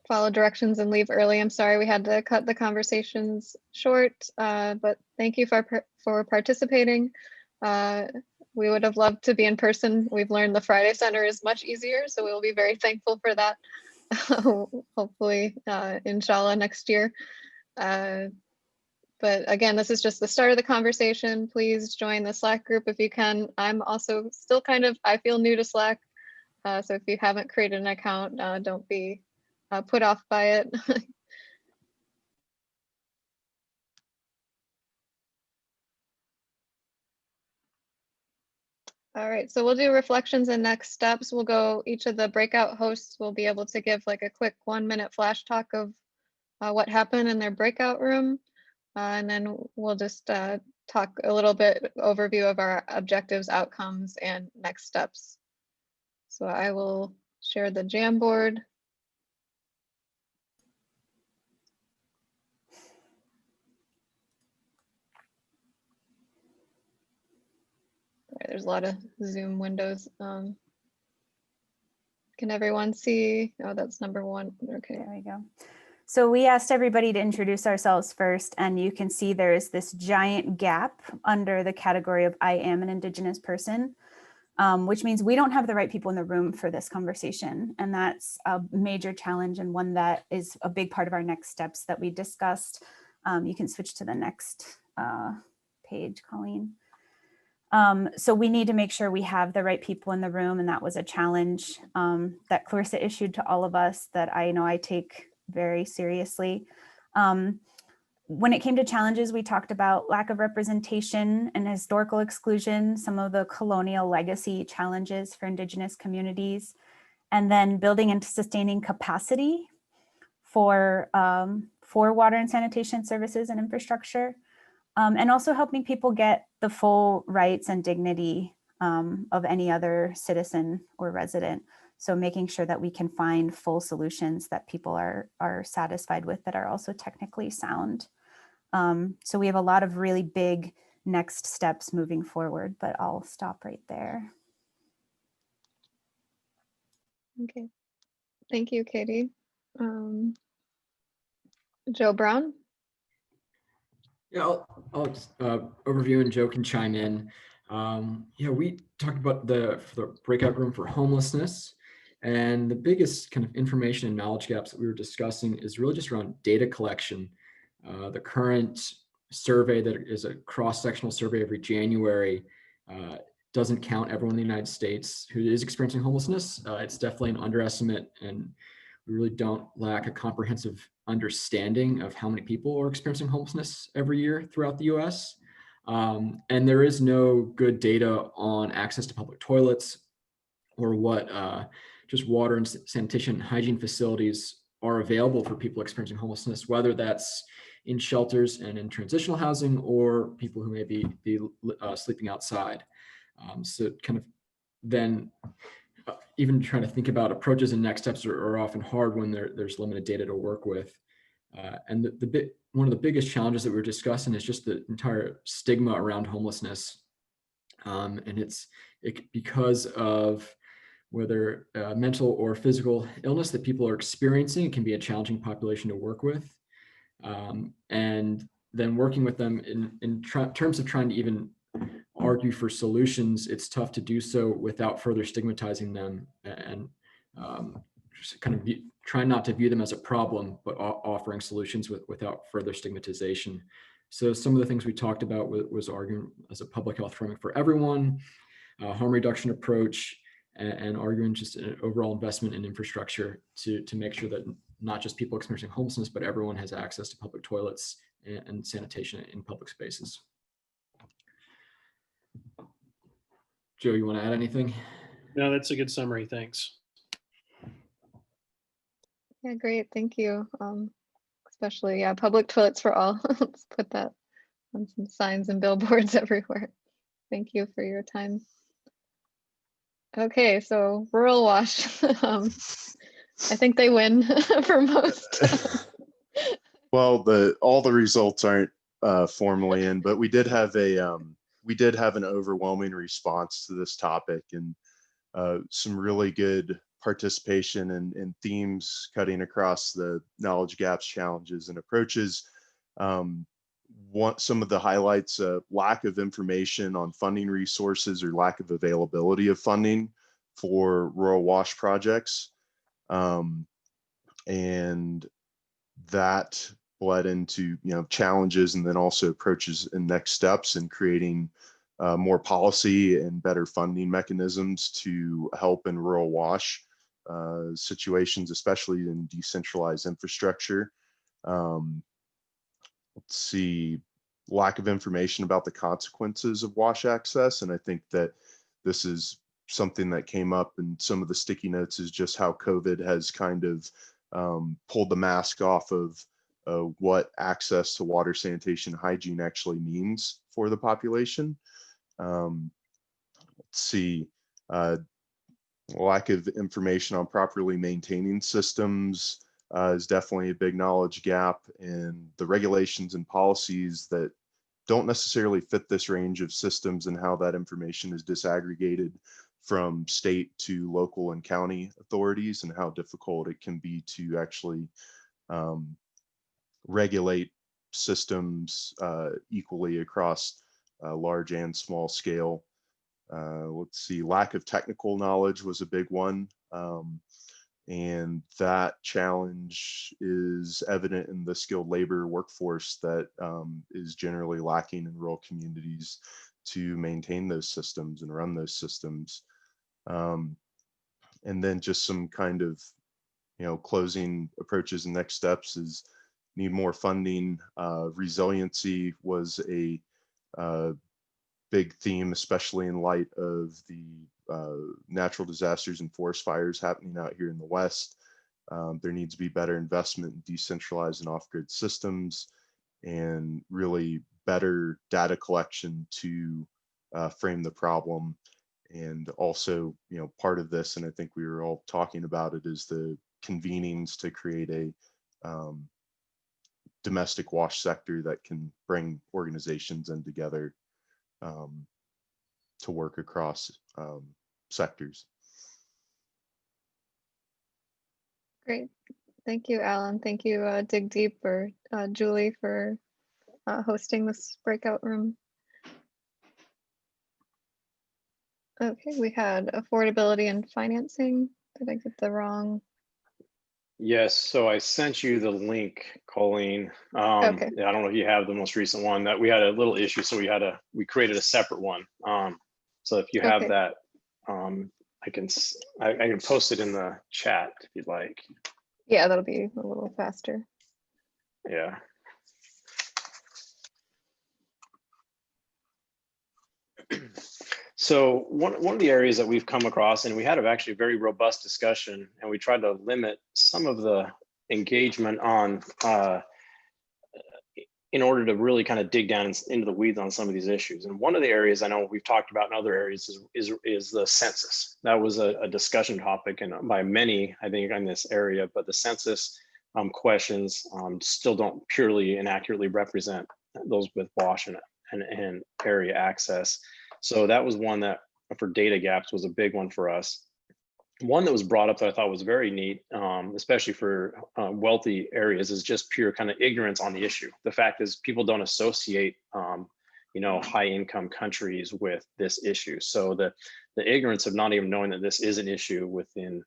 follow directions and leave early. I'm sorry we had to cut the conversations short, but thank you for participating. We would have loved to be in person. We've learned the Friday Center is much easier, so we'll be very thankful for that. Hopefully, inshallah, next year. But again, this is just the start of the conversation. Please join the Slack group if you can. I'm also still I feel new to Slack. So if you haven't created an account, don't be put off by it. All right, so we'll do reflections and next steps. We'll go, each of the breakout hosts will be able to give like a quick 1-minute flash talk of what happened in their breakout room. And then we'll just talk a little bit overview of our objectives, outcomes, and next steps. So I will share the Jamboard. Right, there's a lot of Zoom windows. Can everyone see? Oh, that's number 1. Okay. There we go. So we asked everybody to introduce ourselves first, and you can see there is this giant gap under the category of I am an Indigenous person, which means we don't have the right people in the room for this conversation. And that's a major challenge, and one that is a big part of our next steps that we discussed. You can switch to the next page, Colleen. So we need to make sure we have the right people in the room, and that was a challenge that Clarissa issued to all of us that I know I take very seriously. When it came to challenges, we talked about lack of representation and historical exclusion, some of the colonial legacy challenges for Indigenous communities, and then building and sustaining capacity for water and sanitation services and infrastructure. And also helping people get the full rights and dignity of any other citizen or resident. So making sure that we can find full solutions that people are satisfied with that are also technically sound. So we have a lot of really big next steps moving forward, but I'll stop right there. Okay, thank you, Katie. Joe Brown. Yeah, I'll just overview and Joe can chime in. Yeah, we talked about the breakout room for homelessness, and the biggest kind of information and knowledge gaps that we were discussing is really just around data collection. The current survey that is a cross-sectional survey every January doesn't count everyone in the United States who is experiencing homelessness. It's definitely an underestimate, and we really don't lack a comprehensive understanding of how many people are experiencing homelessness every year throughout the US. And there is no good data on access to public toilets or what just water and sanitation and hygiene facilities are available for people experiencing homelessness, whether that's in shelters and in transitional housing or people who may be sleeping outside. So kind of then even trying to think about approaches and next steps are often hard when there's limited data to work with. And one of the biggest challenges that we're discussing is just the entire stigma around homelessness. And it's because of whether mental or physical illness that people are experiencing. It can be a challenging population to work with. And then working with them in terms of trying to even argue for solutions, it's tough to do so without further stigmatizing them and just kind of trying not to view them as a problem, but offering solutions without further stigmatization. So some of the things we talked about was arguing as a public health framework for everyone, harm reduction approach, and arguing just an overall investment in infrastructure to make sure that not just people experiencing homelessness, but everyone has access to public toilets and sanitation in public spaces. Joe, you want to add anything? No, that's a good summary. Thanks. Yeah, great. Thank you. Especially, yeah, public toilets for all. Let's put that on some signs and billboards everywhere. Thank you for your time. Okay, so rural WaSH. I think they win for most. Well, all the results aren't formally in, but we did have an overwhelming response to this topic, and some really good participation and themes cutting across the knowledge gaps, challenges, and approaches. Some of the highlights: lack of information on funding resources or lack of availability of funding for rural WaSH projects, and that bled into challenges, and then also approaches and next steps in creating more policy and better funding mechanisms to help in rural WaSH situations, especially in decentralized infrastructure. Let's see, lack of information about the consequences of WaSH access, and I think that this is something that came up in some of the sticky notes, is just how COVID has kind of pulled the mask off of what access to water, sanitation, hygiene actually means for the population. Let's see, lack of information on properly maintaining systems is definitely a big knowledge gap, and the regulations and policies that don't necessarily fit this range of systems and how that information is disaggregated from state to local and county authorities, and how difficult it can be to actually regulate systems equally across large and small scale. Let's see, lack of technical knowledge was a big one. And that challenge is evident in the skilled labor workforce that is generally lacking in rural communities to maintain those systems and run those systems. And then just some kind of, closing approaches and next steps is need more funding. Resiliency was a big theme, especially in light of the natural disasters and forest fires happening out here in the West. There needs to be better investment in decentralized and off-grid systems, and really better data collection to frame the problem. And also, part of this, and I think we were all talking about it, is the convenings to create a domestic WaSH sector that can bring organizations in together to work across sectors. Great. Thank you, Alan. Thank you, Dig Deep, or Julie, for hosting this breakout room. Okay, we had affordability and financing. Did I get the wrong? Yes, so I sent you the link, Colleen. Okay. I don't know if you have the most recent one. That we had a little issue, so we created a separate one. So if you have Okay. that, I can post it in the chat if you'd like. Yeah, that'll be a little faster. Yeah. So one of the areas that we've come across, and we had actually a very robust discussion, and we tried to limit some of the engagement on in order to really kind of dig down into the weeds on some of these issues. And one of the areas I know we've talked about in other areas is the census. That was a discussion topic, and by many, I think, in this area, but the census questions still don't purely and accurately represent those with WaSH and area access. So that was one that for data gaps was a big one for us. One that was brought up that I thought was very neat, especially for wealthy areas, is just pure kind of ignorance on the issue. The fact is people don't associate, high income countries with this issue. So the ignorance of not even knowing that this is an issue within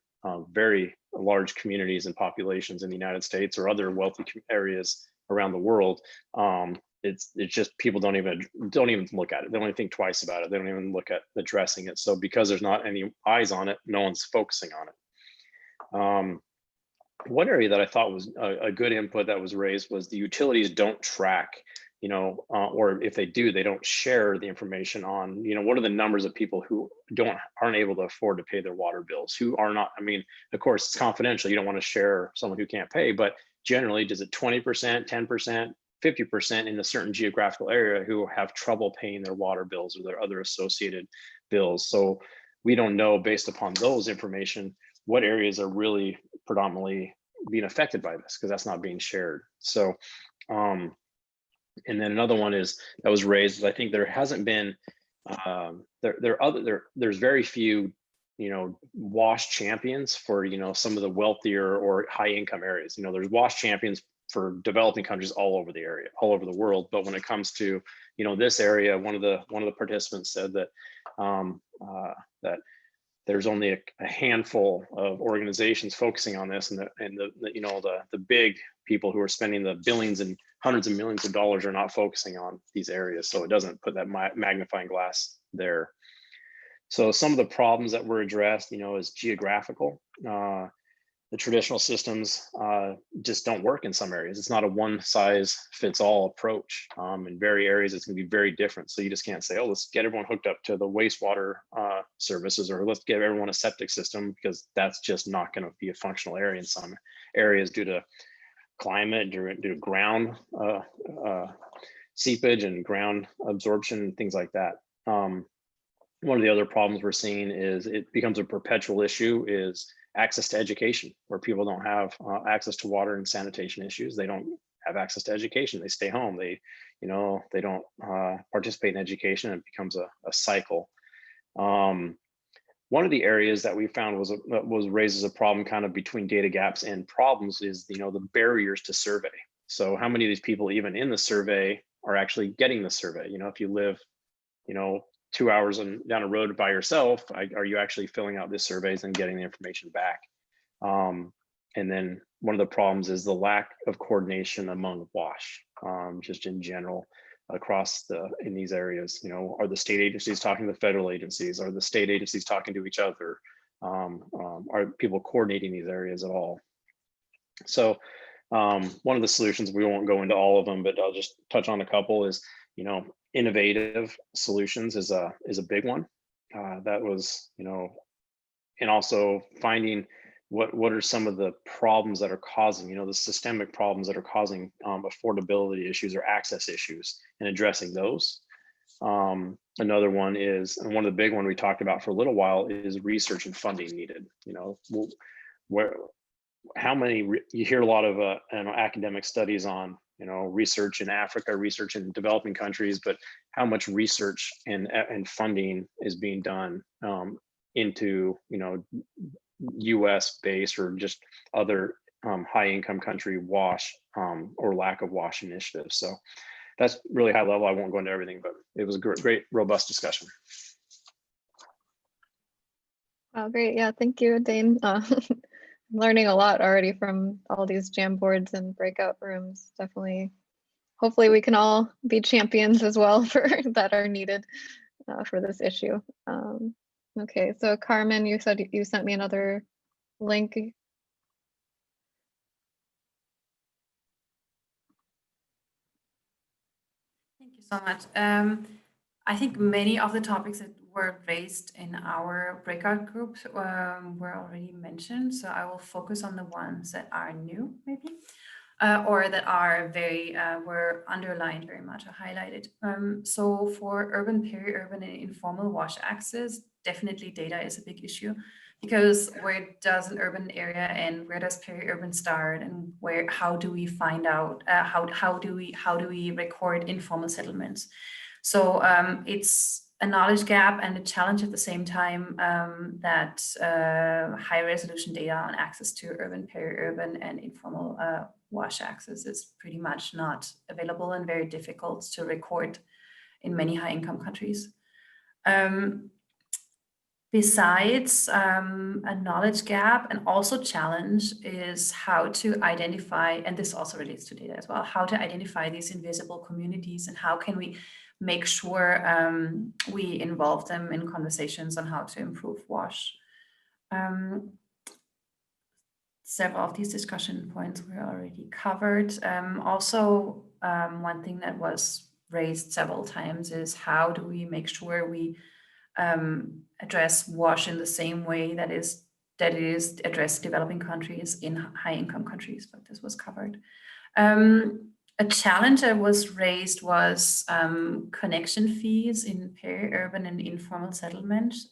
very large communities and populations in the United States or other wealthy areas around the world. It's just people don't even look at it. They don't even think twice about it. They don't even look at addressing it. So because there's not any eyes on it, no one's focusing on it. One area that I thought was a good input that was raised was the utilities don't track, or if they do, they don't share the information on, what are the numbers of people who aren't able to afford to pay their water bills, who are not, of course it's confidential. You don't want to share someone who can't pay, but generally, does it 20%, 10%, 50% in a certain geographical area who have trouble paying their water bills or their other associated bills? So we don't know, based upon those information, what areas are really predominantly being affected by this, because that's not being shared. So, and then another one is that was raised, I think there hasn't been, there's very few, WaSH champions for, some of the wealthier or high income areas. There's WaSH champions for developing countries all over the area, all over the world. But when it comes to, this area, one of the participants said that that there's only a handful of organizations focusing on this, and the big people who are spending the billions and hundreds of millions of dollars are not focusing on these areas. So it doesn't put that magnifying glass there. So some of the problems that were addressed, is geographical. The traditional systems just don't work in some areas. It's not a one size fits all approach. In various areas, it's gonna be very different. So you just can't say, oh, let's get everyone hooked up to the wastewater services, or let's give everyone a septic system, because that's just not gonna be a functional area in some areas due to climate, due to ground seepage and ground absorption and things like that. One of the other problems we're seeing is it becomes a perpetual issue is access to education, where people don't have access to water and sanitation issues. They don't have access to education. They stay home. They don't participate in education, and it becomes a cycle. One of the areas that we found was raised as a problem kind of between data gaps and problems is, the barriers to survey. So how many of these people even in the survey are actually getting the survey? If you live, 2 hours down a road by yourself, are you actually filling out these surveys and getting the information back? And then one of the problems is the lack of coordination among WaSH, just in general across in these areas. Are the state agencies talking to the federal agencies? Are the state agencies talking to each other? Are people coordinating these areas at all? So one of the solutions, we won't go into all of them, but I'll just touch on a couple, is, innovative solutions is a big one. That was, and also finding what are some of the problems that are causing, the systemic problems that are causing affordability issues or access issues, and addressing those. Another one is, and one of the big one we talked about for a little while, is research and funding needed. How many, you hear a lot of academic studies on, research in Africa, research in developing countries, but how much research and funding is being done into, US based or just other high income country WaSH or lack of WaSH initiatives. So that's really high level. I won't go into everything, but it was a great robust discussion. Oh, great. Yeah, thank you, Dane. Learning a lot already from all these jam boards and breakout rooms. Definitely, hopefully we can all be champions as well that are needed for this issue. Okay, so Carmen, you said you sent me another link. Thank you so much. I think many of the topics that were raised in our breakout groups were already mentioned. So I will focus on the ones that are new, maybe, or that are were underlined very much or highlighted. So for urban, peri-urban, and informal WaSH access, definitely data is a big issue, because where does an urban area end? Where does peri-urban start? And how do we find out, how do we record informal settlements? So it's a knowledge gap and a challenge at the same time, that high resolution data on access to urban, peri-urban, and informal WaSH access is pretty much not available and very difficult to record in many high income countries. Besides a knowledge gap and also challenge is how to identify, and this also relates to data as well, how to identify these invisible communities and how can we make sure we involve them in conversations on how to improve WaSH. Several of these discussion points were already covered. Also, one thing that was raised several times is how do we make sure we address WaSH in the same way that it is addressed developing countries in high income countries, but this was covered. A challenge that was raised was connection fees in peri-urban and informal settlements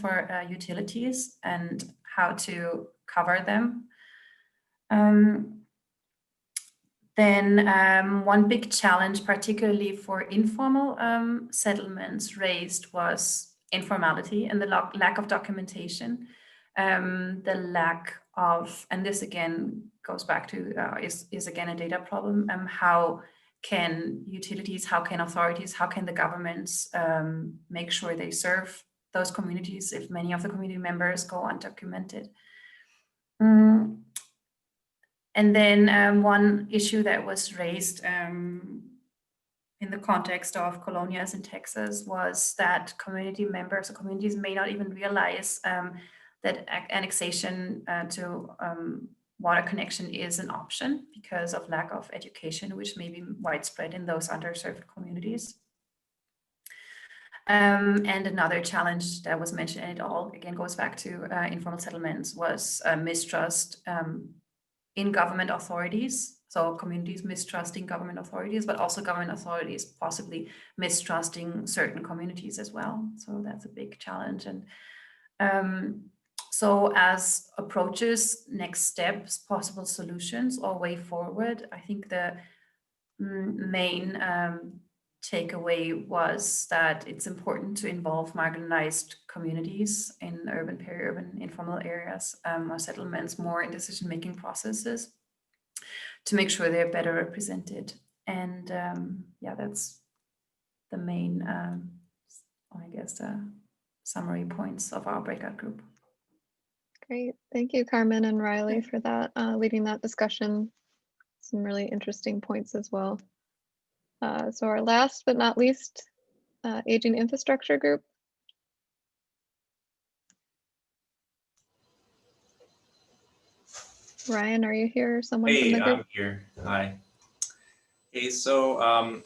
for utilities and how to cover them. Then one big challenge, particularly for informal settlements raised, was informality and the lack of documentation, the lack of, and this again goes back to, is again a data problem. How can utilities, how can authorities, how can the governments make sure they serve those communities if many of the community members go undocumented? And then one issue that was raised in the context of colonias in Texas was that community members or communities may not even realize that annexation to water connection is an option because of lack of education, which may be widespread in those underserved communities. And another challenge that was mentioned, and it all again goes back to informal settlements, was mistrust in government authorities. So communities mistrusting government authorities, but also government authorities possibly mistrusting certain communities as well. So that's a big challenge. And so as approaches, next steps, possible solutions or way forward, I think the main takeaway was that it's important to involve marginalized communities in urban, peri-urban, informal areas or settlements more in decision-making processes to make sure they're better represented. And yeah, that's the main, I guess, summary points of our breakout group. Great. Thank you, Carmen and Riley, for that, leading that discussion. Some really interesting points as well. So our last but not least, aging infrastructure group. Ryan, are you here? Or someone from the group? I'm here. Hi. Hey, so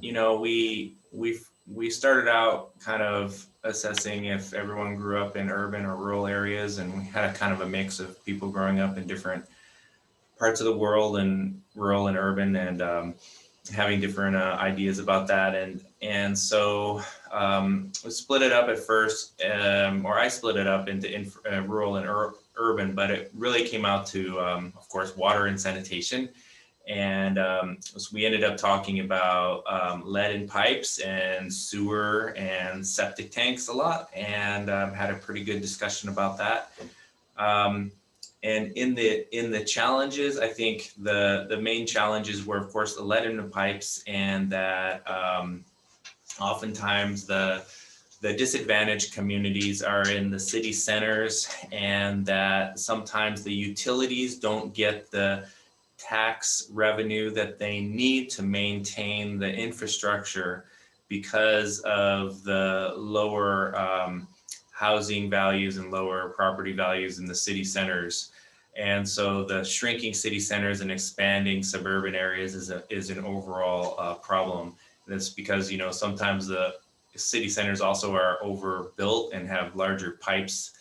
you know, we started out kind of assessing if everyone grew up in urban or rural areas, and we had a kind of a mix of people growing up in different parts of the world, and rural and urban, and having different ideas about that. And so we split it up at first, or I split it up into rural and urban, but it really came out to, of course, water and sanitation. And so we ended up talking about lead in pipes and sewer and septic tanks a lot, and had a pretty good discussion about that. And in the challenges, I think the main challenges were, of course, the lead in the pipes, and that oftentimes the disadvantaged communities are in the city centers, and that sometimes the utilities don't get the tax revenue that they need to maintain the infrastructure because of the lower housing values and lower property values in the city centers. And so the shrinking city centers and expanding suburban areas is an overall problem. And it's because, you know, sometimes the city centers also are overbuilt and have larger pipes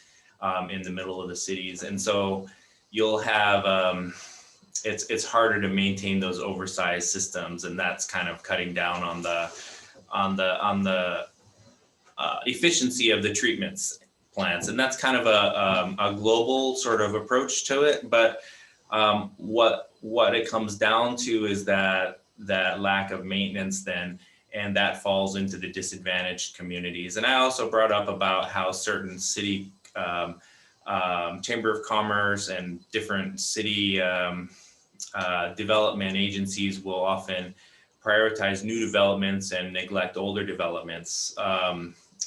in the middle of the cities. And so you'll have, it's harder to maintain those oversized systems, and that's kind of cutting down on the efficiency of the treatments plants. And that's kind of a global sort of approach to it. But what it comes down to is that lack of maintenance then, and that falls into the disadvantaged communities. And I also brought up about how certain city Chamber of Commerce and different city development agencies will often prioritize new developments and neglect older developments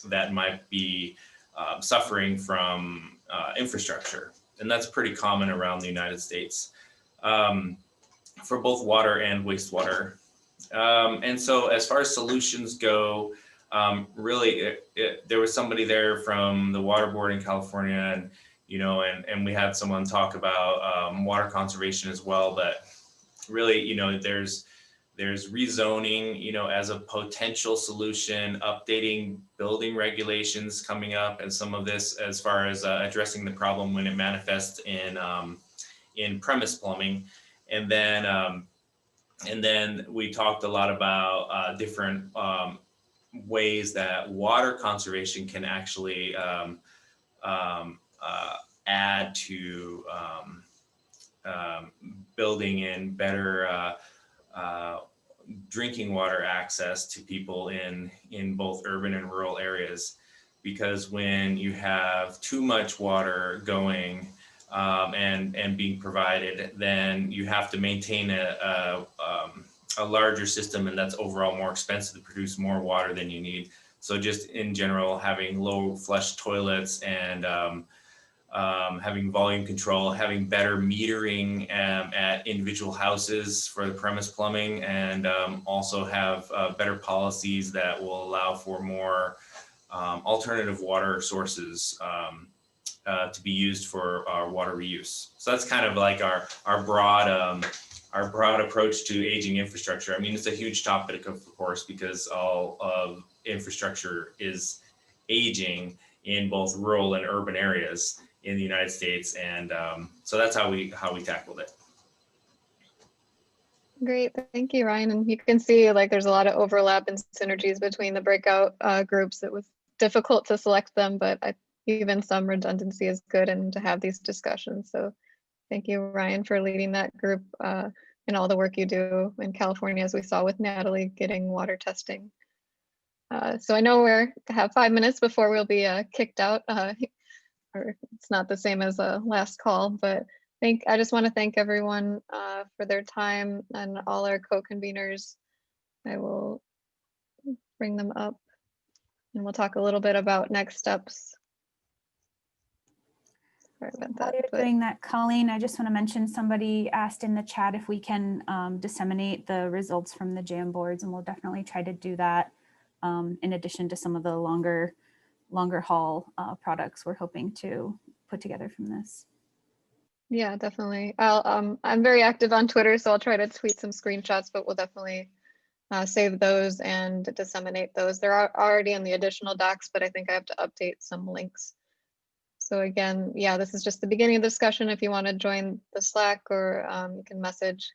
that might be suffering from infrastructure. And that's pretty common around the United States for both water and wastewater. And so as far as solutions go, really, there was somebody there from the Water Board in California, and and we had someone talk about water conservation as well. But really, there's rezoning, as a potential solution, updating building regulations coming up, and some of this as far as addressing the problem when it manifests in premise plumbing, and then we talked a lot about different ways that water conservation can actually add to building in better drinking water access to people in both urban and rural areas. Because when you have too much water going and being provided, then you have to maintain a larger system, and that's overall more expensive to produce more water than you need. So just in general, having low flush toilets and having volume control, having better metering at individual houses for the premise plumbing, and also have better policies that will allow for more alternative water sources to be used for our water reuse. So that's kind of like our broad approach to aging infrastructure. I mean, it's a huge topic, of course, because all of infrastructure is aging in both rural and urban areas in the United States, and so that's how we tackled it. Great, thank you, Ryan. And you can see like there's a lot of overlap and synergies between the breakout groups. It was difficult to select them, but even some redundancy is good, and to have these discussions. So thank you, Ryan, for leading that group and all the work you do in California, as we saw with Natalie getting water testing. So I know we have 5 minutes before we'll be kicked out, or it's not the same as a last call, but I just want to thank everyone for their time, and all our co-conveners. I will bring them up, and we'll talk a little bit about next steps. Sorry about that. While you're doing that, Colleen, I just want to mention somebody asked in the chat if we can disseminate the results from the jam boards, and we'll definitely try to do that in addition to some of the longer haul products we're hoping to put together from this. Yeah, definitely. I'm very active on Twitter, so I'll try to tweet some screenshots, but we'll definitely save those and disseminate those. They're already in the additional docs, but I think I have to update some links. So again, yeah, this is just the beginning of the discussion. If you want to join the Slack, or you can message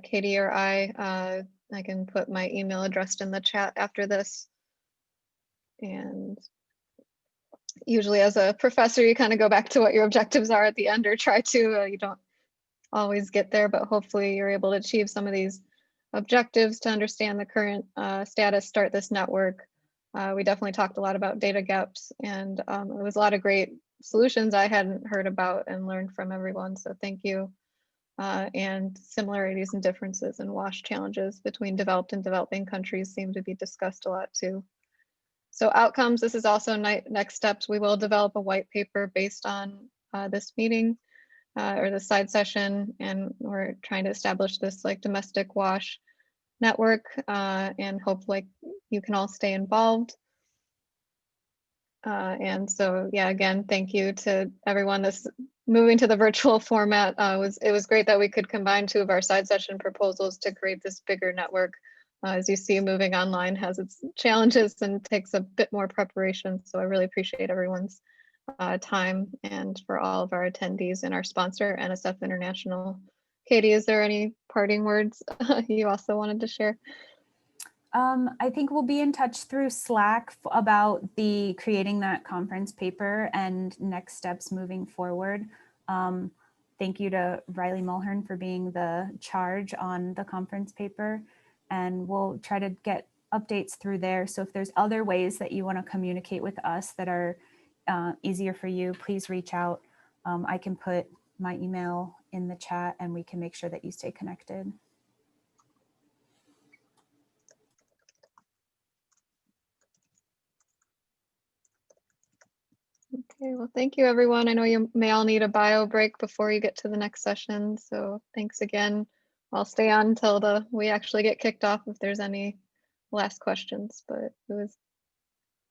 Katie or I can put my email address in the chat after this. And usually as a professor, you kind of go back to what your objectives are at the end, or try to. You don't always get there, but hopefully you're able to achieve some of these objectives to understand the current status, start this network. We definitely talked a lot about data gaps, and it was a lot of great solutions I hadn't heard about and learned from everyone. So thank you. And similarities and differences in WaSH challenges between developed and developing countries seem to be discussed a lot too. So outcomes, this is also next steps. We will develop a white paper based on this meeting or the side session, and we're trying to establish this like domestic WaSH network, and hope like you can all stay involved. And so, yeah, again, thank you to everyone. This moving to the virtual format it was great that we could combine two of our side session proposals to create this bigger network. As you see, moving online has its challenges and takes a bit more preparation. So I really appreciate everyone's time, and for all of our attendees and our sponsor, NSF International. Katie, is there any parting words you also wanted to share? I think we'll be in touch through Slack about the creating that conference paper and next steps moving forward. Thank you to Riley Mulhern for being the charge on the conference paper, and we'll try to get updates through there. So if there's other ways that you want to communicate with us that are easier for you, please reach out. I can put my email in the chat and we can make sure that you stay connected. Okay, well, thank you, everyone. I know you may all need a bio break before you get to the next session. So thanks again. I'll stay on until we actually get kicked off if there's any last questions, but it was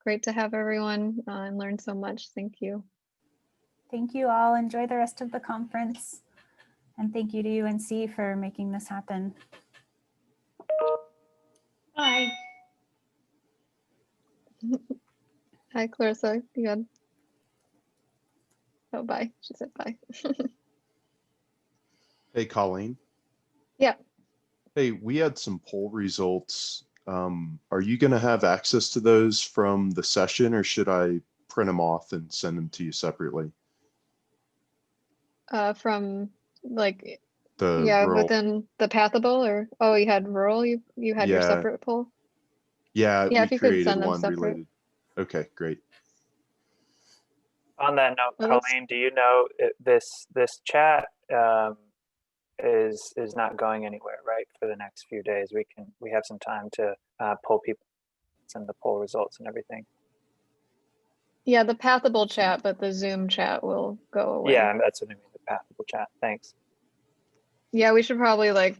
great to have everyone and learn so much. Thank you. Thank you all. Enjoy the rest of the conference. And thank you to UNC for making this happen. Bye. Hi, Clarissa. You had... Oh, bye. She said bye. Hey, Colleen. Yeah. Hey, we had some poll results. Are you going to have access to those from the session, or should I print them off and send them to you separately? From like, The yeah, rural. within the Pathable, or you had rural, you had your Yeah. separate poll? Yeah, Yeah, we if you could created send them one separate. related. Okay, great. On that note, Well, that's- Colleen, do you know this chat is not going anywhere, right? For the next few days, we have some time to poll people, send the poll results and everything. Yeah, the Pathable chat, but the Zoom chat will go away. Yeah, that's what I mean, the Pathable chat. Thanks. Yeah, we should probably like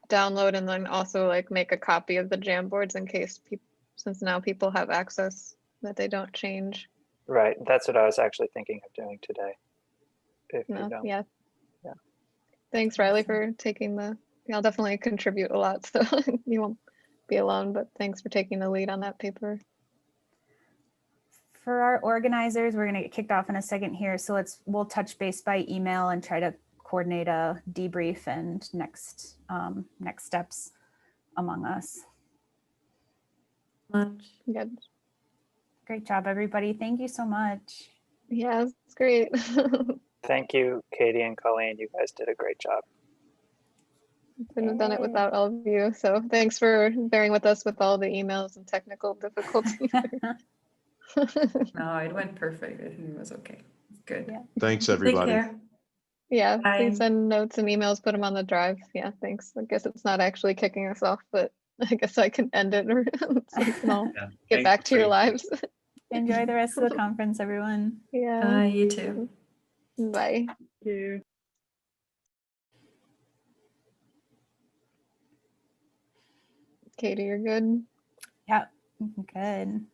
download and then also like make a copy of the Jamboards in case people, since now people have access, that they don't change. Right, that's what I was actually thinking of doing today. If you No, don't. yeah. Yeah. Thanks, Riley, for taking the, I'll definitely contribute a lot, so you won't be alone, but thanks for taking the lead on that paper. For our organizers, we're going to get kicked off in a second here. So we'll touch base by email and try to coordinate a debrief and next steps among us. Good. Great job, everybody. Thank you so much. Yeah, it's great. Thank you, Katie and Colleen. You guys did a great job. Couldn't have done it without all of you. So thanks for bearing with us with all the emails and technical difficulties. No, it went perfect. I think it was okay. Good. Yeah. Thanks, everybody. Take care. Yeah, Bye. please send notes and emails, put them on the drive. Yeah, thanks. I guess it's not actually kicking us off, but I guess I can end it or so you can all get back to your lives. Enjoy the rest of the conference, everyone. Yeah. Bye, you too. Bye. Thank you. Katie, you're good? Yeah, good.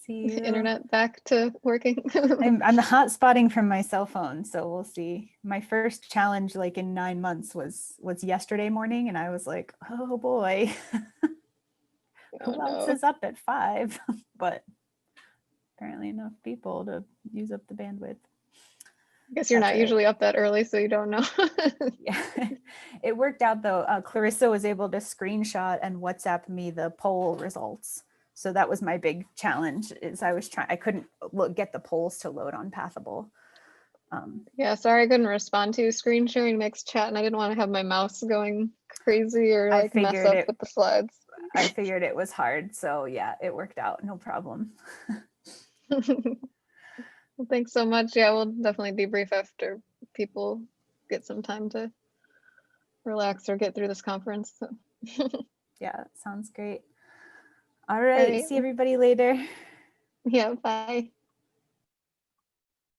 See you. Internet back to working. I'm hotspotting from my cell phone, so we'll see. My first challenge, like in 9 months, was yesterday morning, and I was like, oh boy, who else is up at 5? But apparently enough people to use up the bandwidth. I guess you're not usually up that early, so you don't know. Yeah, it worked out though. Clarissa was able to screenshot and WhatsApp me the poll results. So that was my big challenge. Is I couldn't get the polls to load on Pathable. Yeah, sorry I couldn't respond to you. Screen sharing makes chat, and I didn't want to have my mouse going crazy or like mess up with the slides. I figured it was hard, so yeah, it worked out. No problem. Well, thanks so much. Yeah, we'll definitely debrief after people get some time to relax or get through this conference. So. Yeah, sounds great. All right, see everybody later. Yeah, bye.